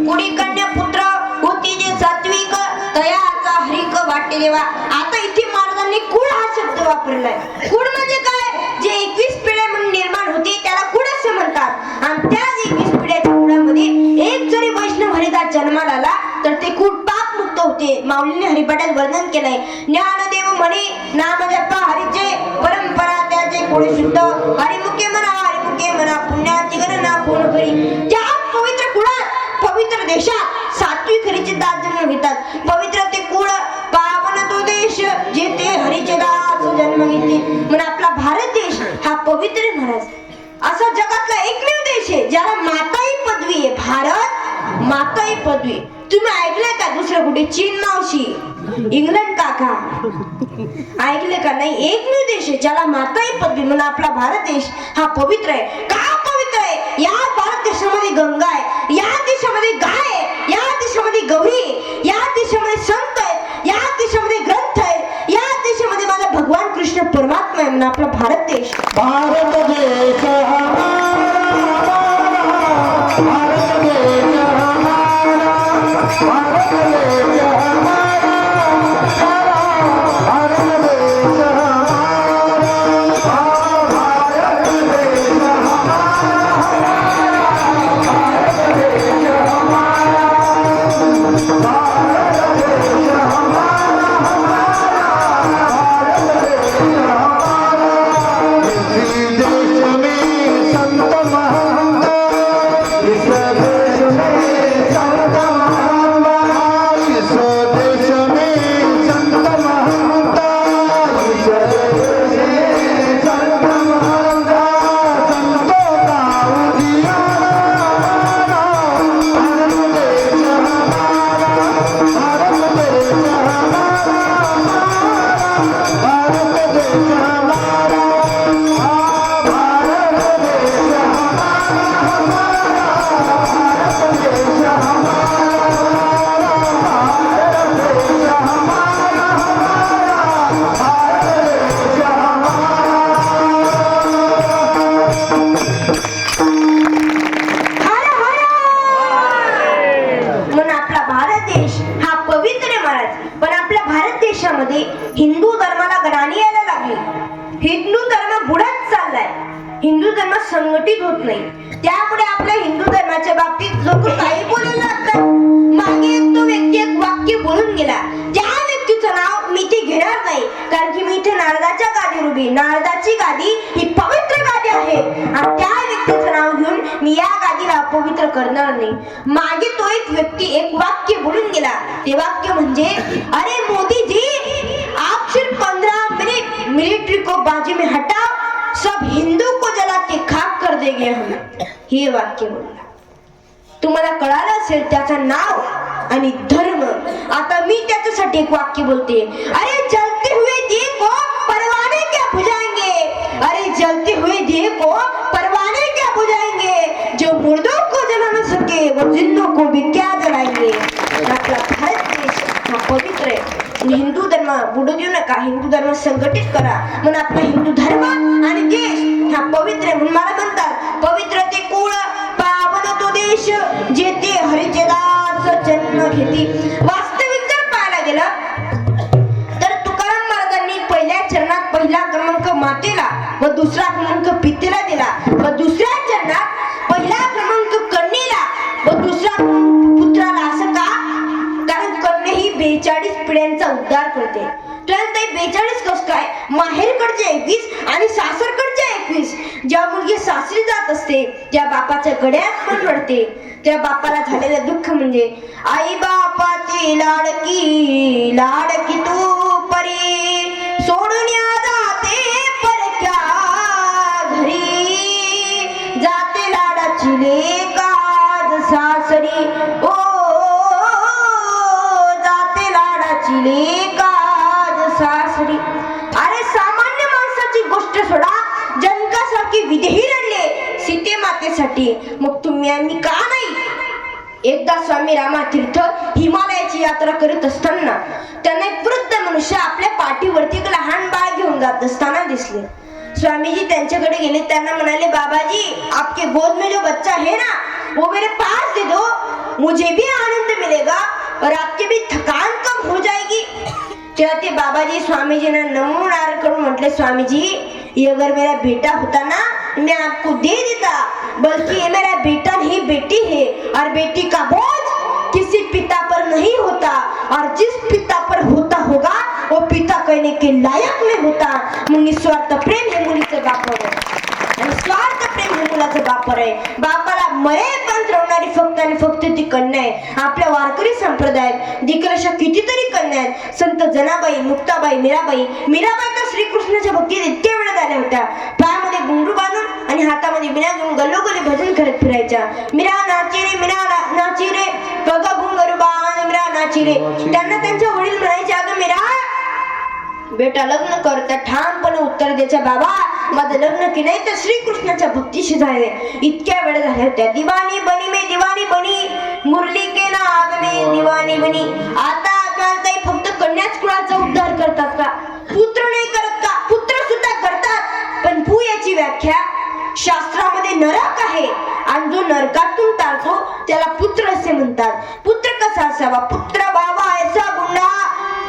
Speaker 1: कुणी कन्या पुत्र होती जे सात्विक तयाचा हरिक वाटे देवा. आता इथे महाराजांनी कुळ हा शब्द वापरलाय. कुळ म्हणजे काय? जे 21 पिढ्या म्हणून निर्माण होते त्याला कुळ असे म्हणतात. आणि त्या 21 पिढ्याच्या कुळामध्ये एक जरी वैष्णव हरिदास जन्माला आला तर ते कुळ पाप मुक्त होते. माऊलीने हरिपाठात वर्णन केलंय. ज्ञानदेव म्हणे नाम जपा हरीचे, परंपरा त्याचे कोणी शुद्ध, हरिमुखे म्हणा पुण्याची गणना कोण करी. त्या पवित्र कुळात पवित्र देशात सात्विक हरीचे दास जन्म घेतात. पवित्र ते कुळ पावन तो देश जेथे हरीचे दास जन्म घेतले. म्हणून आपला भारत देश हा पवित्र आहे महाराज. असा जगातला एकमेव देश आहे ज्याला माताई पदवी आहे. भारत माताई पदवी. तुम्ही ऐकलंय का दुसरं कुठे? चीन मावशी, इंग्लंड काका, ऐकले का नाही? एकमेव देश आहे ज्याला माताही पदवी म्हणून आपला भारत देश हा पवित्र आहे. का पवित्र आहे? या भारत देशामध्ये गंगा आहे, या देशामध्ये गाय आहे, या देशामध्ये गवळी आहे, या देशामध्ये संत आहेत, या देशामध्ये ग्रंथ आहेत, या देशामध्ये माझा भगवान कृष्ण परमात्मा आहे म्हणून आपला भारत देश.
Speaker 2: भारत देश भारत देश भारत देश
Speaker 1: हिंदू धर्माला ग्लानी यायला लागली. हिंदू धर्म बुडत चाललाय, हिंदू धर्म संघटित होत नाही. त्यामुळे आपल्या हिंदू धर्माच्या बाबतीत लोक काही बोलायला लागतात. मागे तो व्यक्ती एक वाक्य बोलून गेला, त्या व्यक्तीचं नाव मी ते घेणार नाही, कारण की मी इथे नारदाच्या गादीवर उभी. नारदाची गादी ही पवित्र गादी आहे आणि त्या व्यक्तीचं नाव घेऊन मी या गादीला अपवित्र करणार नाही. मागे तो एक व्यक्ती एक वाक्य बोलून गेला, ते वाक्य म्हणजे, अरे मोदी जी आप सिर्फ 15 मिनट मिलिट्री को बाजू में हटाओ, सब हिंदू को जला के खाक कर देंगे हम. हे वाक्य बोलला. तुम्हाला कळालं असेल त्याचं नाव आणि धर्म. आता मी त्याच्यासाठी एक वाक्य बोलते, अरे जलते हुए दिए को परवाने क्या बुझाएंगे, अरे जलते हुए दिए को परवाने क्या बुझाएंगे, जो मुर्दों को जला न सके वो जिंदों को भी क्या जलाएंगे. आपला भारत देश हा पवित्र आहे. हिंदू धर्म बुडू देऊ नका, हिंदू धर्म संघटित करा. म्हणून आपला हिंदू धर्म आणि देश हा पवित्र आहे. म्हणून मला म्हणतात, पवित्र ते कुळ पावन तो देश, जेथे हरीचे दास जन्म घेती. वास्तविक जर पाहायला गेलं तर तुकाराम महाराजांनी पहिल्या चरणात पहिला क्रमांक मातेला व दुसरा क्रमांक पितेला दिला, व दुसऱ्या चरणात पहिला क्रमांक कन्येला व दुसरा पुत्राला. असं का? कारण कन्या ही 42 पिढ्यांचा उद्धार करते. तर 42 कस काय? माहेरकडचे 21 आणि सासरकडचे 21. जेव्हा मुलगी सासरी जात असते त्या बापाच्या गड्यात पण रडते. त्या बापाला झालेलं दुःख म्हणजे, आई बापाची लाडकी लाडकी तू परी, सोडून जाते परक्या घरी, जाते लाडाची लेकाज सासरी, ओ जाते लाडाची लेकाज सासरी. अरे सामान्य माणसाची गोष्ट सोडा, जनकासारखी विधेही रडले सीते मातेसाठी, मग तुम्ही आम्ही का नाही? एकदा स्वामी रामातीर्थ हिमालयाची यात्रा करत असताना त्यांना एक वृद्ध मनुष्य आपल्या पाठीवरती एक लहान बाळ घेऊन जात असताना दिसले. स्वामीजी त्यांच्याकडे गेले, त्यांना म्हणाले, बाबाजी आपके गोद में जो बच्चा है ना वो मेरे पास दे दो, मुझे भी आनंद मिलेगा और आपकी भी थकान कम हो जाएगी. तेव्हा ते बाबाजी स्वामीजींना नमूनार करून म्हटले, स्वामीजी ये अगर मेरा बेटा होता ना मैं आपको दे देता, बल्कि ये मेरा बेटा नहीं बेटी है, और बेटी का बोझ किसी पिता पर नहीं होता, और जिस पिता पर होता होगा वो पिता कहने के लायक नहीं होता. मग निस्वार्थ प्रेम हे मुलीचं बापावर आहे आणि स्वार्थ प्रेम हे मुलाचं बापावर आहे. बापाला मरेपर्यंत रवणारी फक्त आणि फक्त ती कन्या आहे. आपल्या वारकरी संप्रदायात दिकरशा कितीतरी कन्या आहेत. संत जनाबाई, मुक्ताबाई, मीराबाई. मीराबाई तर श्रीकृष्णाच्या भक्तीत इतक्या वेळा झाल्या होत्या. पायामध्ये घुंगरू बांधून आणि हातामध्ये मीरा घेऊन गल्लोगल्ली भजन करत फिरायच्या. मीरा नाची रे, मीरा नाची रे, बघा घुंगरू बांध देवाची रे. त्यांना त्यांच्या वडील म्हणायचे, अगं मीरा बेटा लग्न कर. त्या ठामपणे उत्तर द्यायच्या, बाबा माझं लग्न की नाही तर श्रीकृष्णाच्या भक्तीशी झाले. इतक्या वेळ झाल्या होत्या. दिवाणी बनी में दिवाणी बनी, मुरली के नाद में दिवाणी बनी. आता काही फक्त कन्याच कुळाचा उद्धार करतात का? पुत्र नाही करत का? पुत्र सुद्धा करतात, पण भू याची व्याख्या शास्त्रामध्ये नरक आहे, आणि जो नरकातून टाळतो त्याला पुत्र असे म्हणतात. पुत्र कसा असावा? पुत्र बाबा ऐसा गुंडा,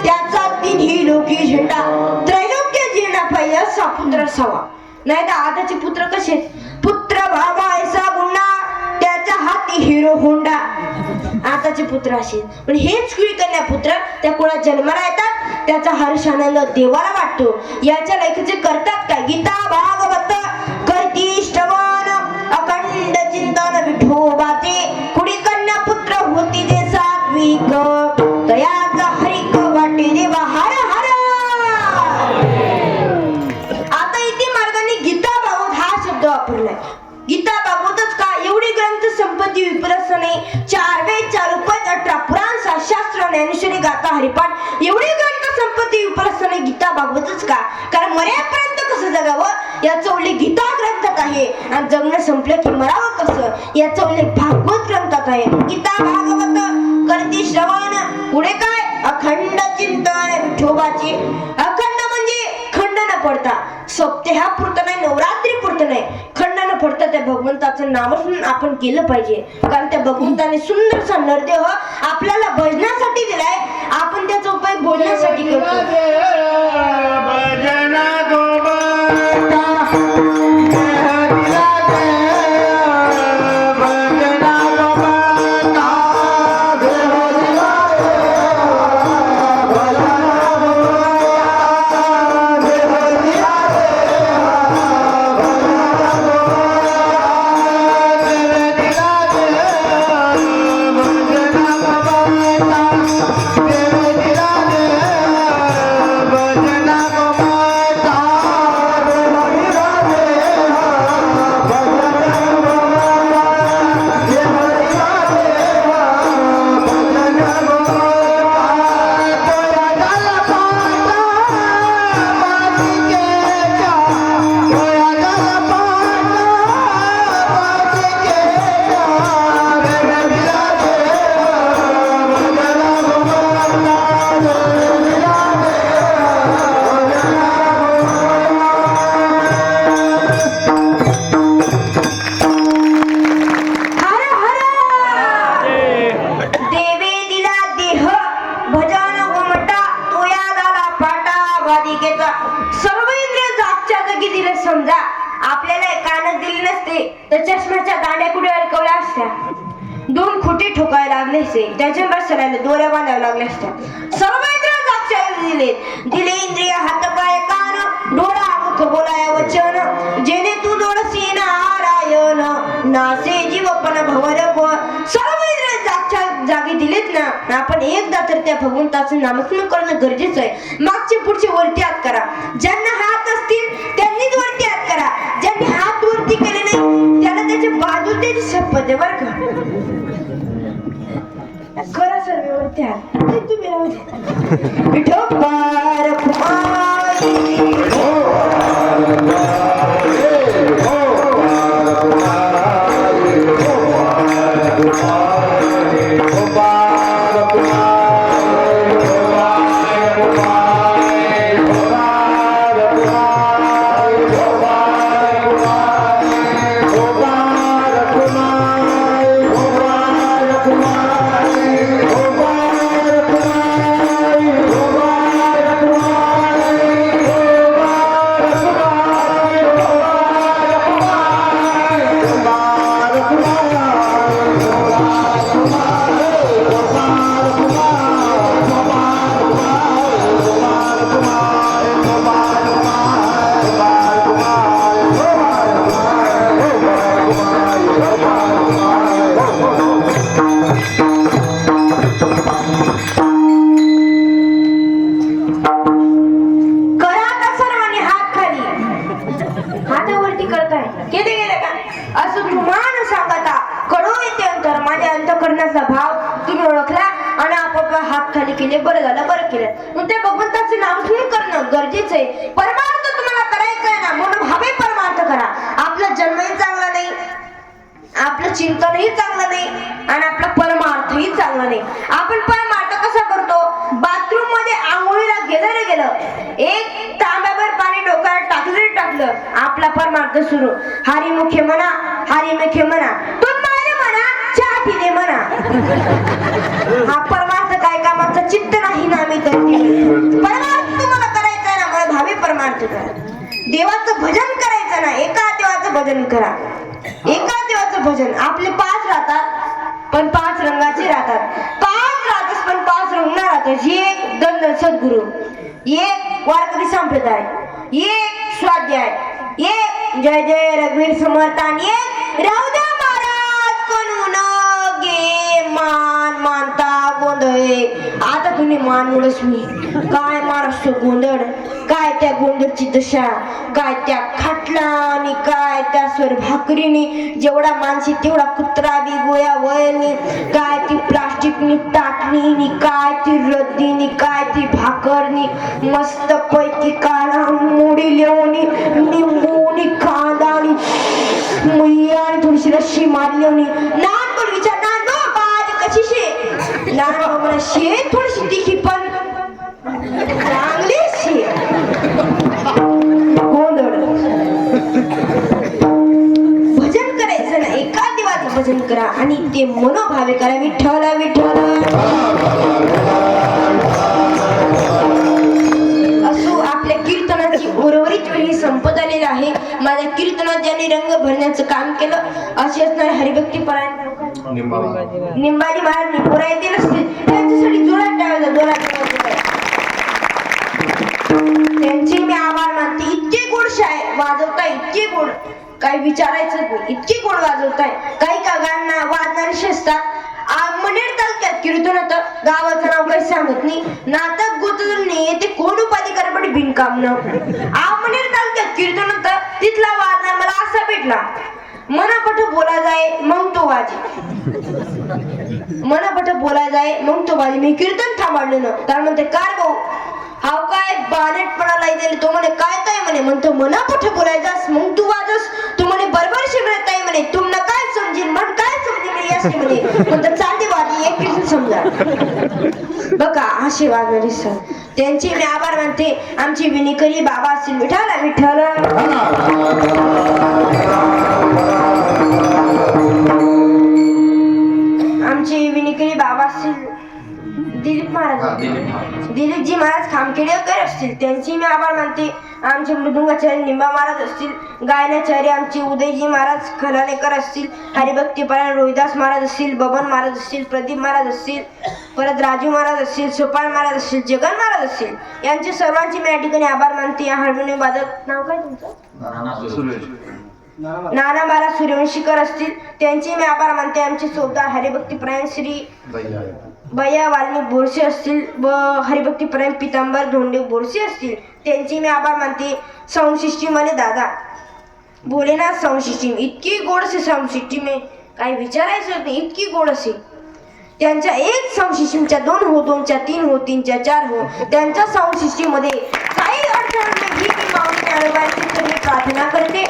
Speaker 1: त्याचा तिन्ही लोकी झेंडा. त्रैलोक्य जिरणा पाहिजे असा पुत्र असावा. नाही तर आताचे पुत्र कसे? पुत्र बाबा ऐसा गुंडा, त्याचा हाती हिरो होंडा. आताचे पुत्र असे. पण हेच कन्या पुत्र त्या कुळात जन्माला येतात, त्याचा हर्ष आनंद देवाला वाटतो. याच्या लेखचे करतात काय? गीता भागवत करती श्रवण, अखंड चिंतन विठोबाचे. कुडी कन्या पुत्र होती जे सात्विक, तयाचा हरिक वाटे देवा हर हर. आता इथे मार्गाने गीता भागवत हा शब्द वापरलाय. गीता भागवतच का? एवढी ग्रंथ संपत्ती विप्रस्त नाही. 4 वेद 4 उपनिषद 18 पुराण 7 शास्त्र ज्ञानेश्वरी गाथा हरिपाठ, एवढी ग्रंथ संपत्ती विप्रस्त नाही. गीता भागवतच का? कारण मरेपर्यंत कसं जगावं याचा उल्लेख गीता ग्रंथात आहे, आणि जगणं संपलं की मरावं कसं याचा उल्लेख भागवत ग्रंथात आहे. गीता भागवत करती श्रवण, पुढे काय? अखंड चिंतन विठोबाची. अखंड म्हणजे खंड न पडता, सप्ताहा पुरतं नाही, नवरात्री पुरतं नाही, खंड न पडता त्या भगवंताचं नामस्मरण आपण केलं पाहिजे. कारण त्या भगवंताने सुंदरसा नरदेह आपल्याला भजनासाठी दिलाय, आपण त्याचा उपयोग बोलण्यासाठी करतो. सर्व इंद्रिय जागच्या जागी दिले. समजा आपल्याला कानच दिले नसते तर चष्म्याच्या दांड्या कुठे अडकवल्या असत्या, 2 खोटे ठोकायला लागले असते, त्याच्यावर सरायला दोऱ्या बांधाव्या लागल्या असत्या. सर्व इंद्रिय जागच्या दिले. दिले इंद्रिय हात पाय कान डोळा मुख बोलाया वचन, जेणे तू जोडसी नारायण नासे जीवपण भवर. सर्व इंद्रिय जागच्या जागी दिलेत ना, आपण एकदा तर त्या भगवंताचं नामस्मरण करणं गरजेचं आहे. मागचे पुढचे वरती हात करा. ज्यांना हात असतील त्यांनीच वरती हात करा. ज्यांनी हात वरती केले नाही त्याला त्याच्या बाजू त्याची शपथ आहे बरं का. करा सर्व वरती हात. तुम्ही विठोबार केले, बरं केलं. मग त्या भगवंताचे नाव घेऊन करणं गरजेचं आहे. परमार्थ तुम्हाला करायचं आहे ना, म्हणून भावे परमार्थ करा. आपला जन्मही चांगला नाही, आपलं चिंतनही चांगलं नाही आणि आपला परमार्थही चांगला नाही. आपण परमार्थ कसा करतो? बाथरूम मध्ये आंघोळीला गेलं, एक तांब्याभर पाणी डोक्यात टाकलं, आपला परमार्थ सुरू. हरिमुखे म्हणा, तू मारे म्हणा, चहा पिले म्हणा. हा परमार्थ काय कामाचा चित्त नाही ना. मी तर परमार्थ तुम्हाला करायचा आहे ना, मला भावी परमार्थ करा. देवाचं भजन करायचं ना, एका देवाचं भजन करा. एका देवाचं भजन. आपले 5 राहतात पण 5 रंगाचे राहतात. 5 राहतात पण 5 रंग राहतात. एक दंड सद्गुरु, एक वारकरी संप्रदाय, एक स्वाध्याय, एक जय जय रघुवीर समर्थ आणि एक राऊद्या महाराज कोण गे मान मानता गोंधळे. आता तुम्ही मान मुळच मी काय महाराष्ट्र गोंधळ, काय त्या गोंधळची दशा, काय त्या खाटला आणि काय त्या स्वर भाकरीने. जेवढा माणसी तेवढा कुत्रा बी गोया वयनी. काय ती प्लास्टिकनी टाटणी, काय ती रद्दीनी, काय ती भाकरनी. मस्त पैकी काळा मोडी लिवणी, निंबूनी कांदानी मुय्या आणि थोडीशी रशी मारली होणी. नान पण विचार नान दो बाज कशी शे नान मला शे थोडीशी तिखी पण चांगली शे. गोंधळ. भजन करायचं ना, एका देवाचं भजन करा आणि ते मनोभावे करा. विठ्ठल असो. आपल्या कीर्तनाची उर्वरित वेळी संपत आलेली आहे. माझ्या कीर्तनात ज्यांनी रंग भरण्याचं काम केलं असे असणारे हरिभक्ती परायण निंबाजी महाराज निपुरा येतील असतील, त्यांच्यासाठी जोरात टाळायचा. त्यांचे मी आभार मानते. इतके गोड शाय वाजवताय, इतके गोड काही विचारायचं नाही, इतके गोड वाजवताय. काही गाणं वाजणारे असतात. मनेर तालुक्यात कीर्तनात गावाचं नाव काही सांगत नाही. नाटक गोतजने ते कोण उपाधी करपडी बिनकामनं. मनेर तालुक्यात कीर्तनात तिथला वाजणार मला असा भेटला. मनापट बोला जाय मग तो वाजे, मनापट बोला जाय मग तो वाजे. मी कीर्तन थांबवलं ना, तर म्हणते काय भाऊ हाव काय बानेटपणा लाई दिले. तो म्हणे काय म्हणे. म्हणतो मनापठ बोलायचास मग तू वाजस. तू म्हणे बरोबर शिकत आहे म्हणे. तुम्हाला काय समजेल म्हण, काय समजेल याशी म्हणे. म्हणतो चालते वाजी एक कीर्तन समजा. बघा असे वाजणारे सर, त्यांचे मी आभार मानते. आमची विनिकरी बाबा असतील विठ्ठल. आमचे विनिकरी बाबा असतील दिलीप महाराज, दिलीपजी महाराज खामखेडेकर असतील, त्यांची मी आभार मानते. आमचे मृदुंगाचार्य निंबा महाराज असतील, गायनाचार्य आमचे उदयजी महाराज खलानेकर असतील, हरिभक्तीपरायण रोहिदास महाराज असतील, बबन महाराज असतील, प्रदीप महाराज असतील, परत राजू महाराज असतील, सोपान महाराज असतील, जगन महाराज असतील. यांचे सर्वांची मी या ठिकाणी आभार मानते. हार्मोनियम वादक नाव काय तुमचं? नाना महाराज सूर्यवंशीकर असतील, त्यांचे मी आभार मानते. आमचे सोबदार हरिभक्तीपरायण श्री भैया वाल्मिक बोरसे असतील व हरिभक्तीपरायण पितांबर धोंडे बोरसे असतील, त्यांचे मी आभार मानते. साऊंड सिस्टीम आणि दादा भोलेनाथ साऊंड सिस्टीम, इतकी गोड असे साऊंड सिस्टीम आहे काही विचारायचं नाही, इतकी गोड असे. त्यांच्या एक साऊंड सिस्टीमच्या 2 हो, 2च्या 3 हो, 3च्या 4 हो. त्यांच्या साऊंड सिस्टीम मध्ये काही अडचण नाही. ही मी माऊली नारळबाईची मी प्रार्थना करते.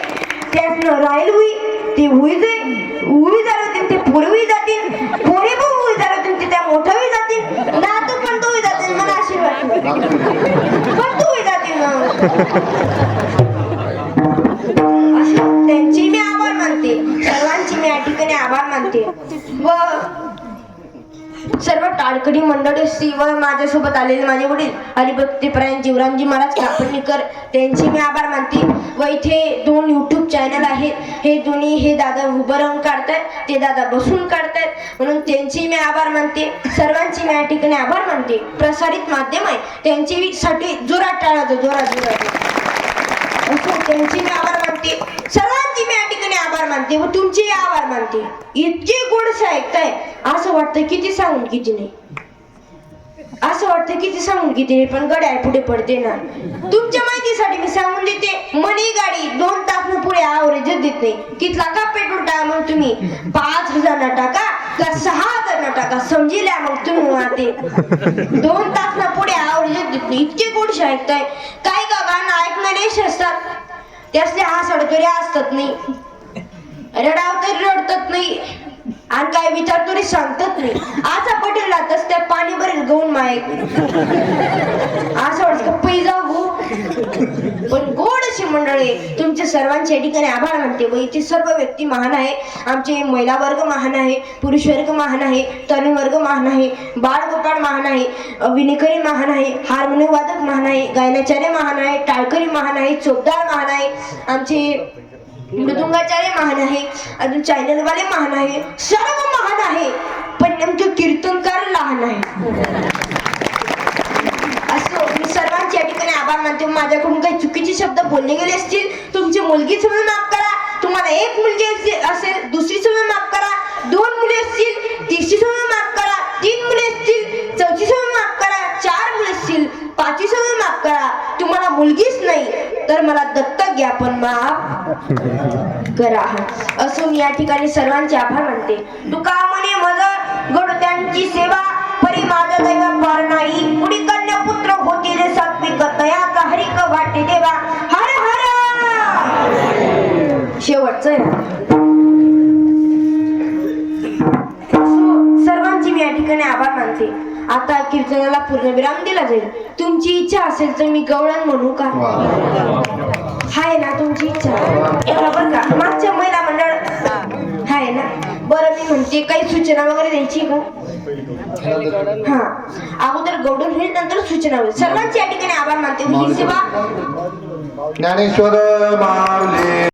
Speaker 1: त्यातनं राहील होई ते होई जाईल, उई झालं ते पुरवी जातील, पोरे पण उई झालं ते त्या मोठंही जातील, नातू पण तोही जातील. मला आशीर्वाद पण तोही जातील. अशी त्यांची मी आभार मानते. सर्वांची मी या ठिकाणी आभार मानते. व सर्व टाळकडी मंडळी असतील व माझ्यासोबत आलेले माझे वडील हरिभक्तीपरायण जीवरामजी महाराज कापडणीकर, त्यांचे मी आभार मानते. व इथे 2 YouTube चॅनल आहेत. हे दोन्ही हे दादा उभं राहून काढतायत, ते दादा बसून काढतायत, म्हणून त्यांचे मी आभार मानते. सर्वांची मी या ठिकाणी आभार मानते. प्रसारित माध्यम आहे त्यांची साठी जोरात टाळा, जोरात त्यांची मी आभार मानते. सर्वांची मी या ठिकाणी आभार मानते व तुमचे आभार मानते. इतके गोडसे ऐकताय असं वाटतं किती सांगून किती नाही. असं वाटतं किती सांगून किती पण गड्या पुढे पडते ना. तुमच्या माहितीसाठी मी सांगून देते, मनी गाडी 2 तास पुढे आवरेजच देत नाही. कितला का पेट्रोल टाका मग तुम्ही 5,000 टाका का 6,000 टाका समजिल्या मग तुम्ही वाहते 2 तास पुढे आवरेजच देत नाही. इतके गोडशे ऐकताय काय का गाणं ऐकणारे असतात त्यासले हसड तरी असतात नाही, रडाव तरी रडतात नाही आणि काय विचार तरी सांगतात नाही. असा पटेल राहतच त्या पाणी भरेल गहून माय असं वाटत पैजा गो. पण गोड अशी मंडळी तुमच्या सर्वांच्या ठिकाणी आभार मानते. व इथे सर्व व्यक्ती महान आहे. आमचे महिला वर्ग महान आहे, पुरुष वर्ग महान आहे, तरुण वर्ग महान आहे, बाळ गोपाळ महान आहे, विणेकरी महान आहे, हार्मोनियम वादक महान आहे, गायनाचार्य महान आहे, टाळकरी महान आहे, चोपदार महान आहे, आमचे मृदुंगाचार्य महान आहे, अजून चॅनलवाले महान आहे, सर्व महान आहे. पण नेमके कीर्तनकार लहान आहे. असो मी सर्वांची या ठिकाणी आभार मानते. माझ्याकडून काही चुकीचे शब्द बोलले गेले असतील तुमची मुलगी समज माफ करा. तुम्हाला एक मुलगी असेल दुसरी समज माफ करा, 2 मुले असतील तिसरी समज माफ करा, 3 मुले असतील चौथी समज माफ करा, 4 मुले असतील 5वी समज माफ करा. तुम्हाला मुलगीच नाही तर मला दत्तक घ्या पण माफ करा. असून या ठिकाणी सर्वांचे आभार मानते. तुका म्हणे मज गडत्यांची सेवा परी माझा दैव पार नाही. पुढी कन्या पुत्र होतील सात्विक तयाचा हरिक वाटे देवा. हर हर शेवटचं सर्वांची मी या ठिकाणी आभार मानते. आता कीर्तनाला पूर्णविराम दिला जाईल. तुमची इच्छा असेल तर मी गवळण म्हणू का? हाय ना तुमची इच्छा? बरोबर का? मागच्या महिला मंडळ हाय ना? बरं मी म्हणते काही सूचना वगैरे द्यायची का? हा अगोदर गवडण होईल नंतर सूचना होईल. सर्वांची या ठिकाणी आभार मानते. ही सेवा
Speaker 2: ज्ञानेश्वर माऊली.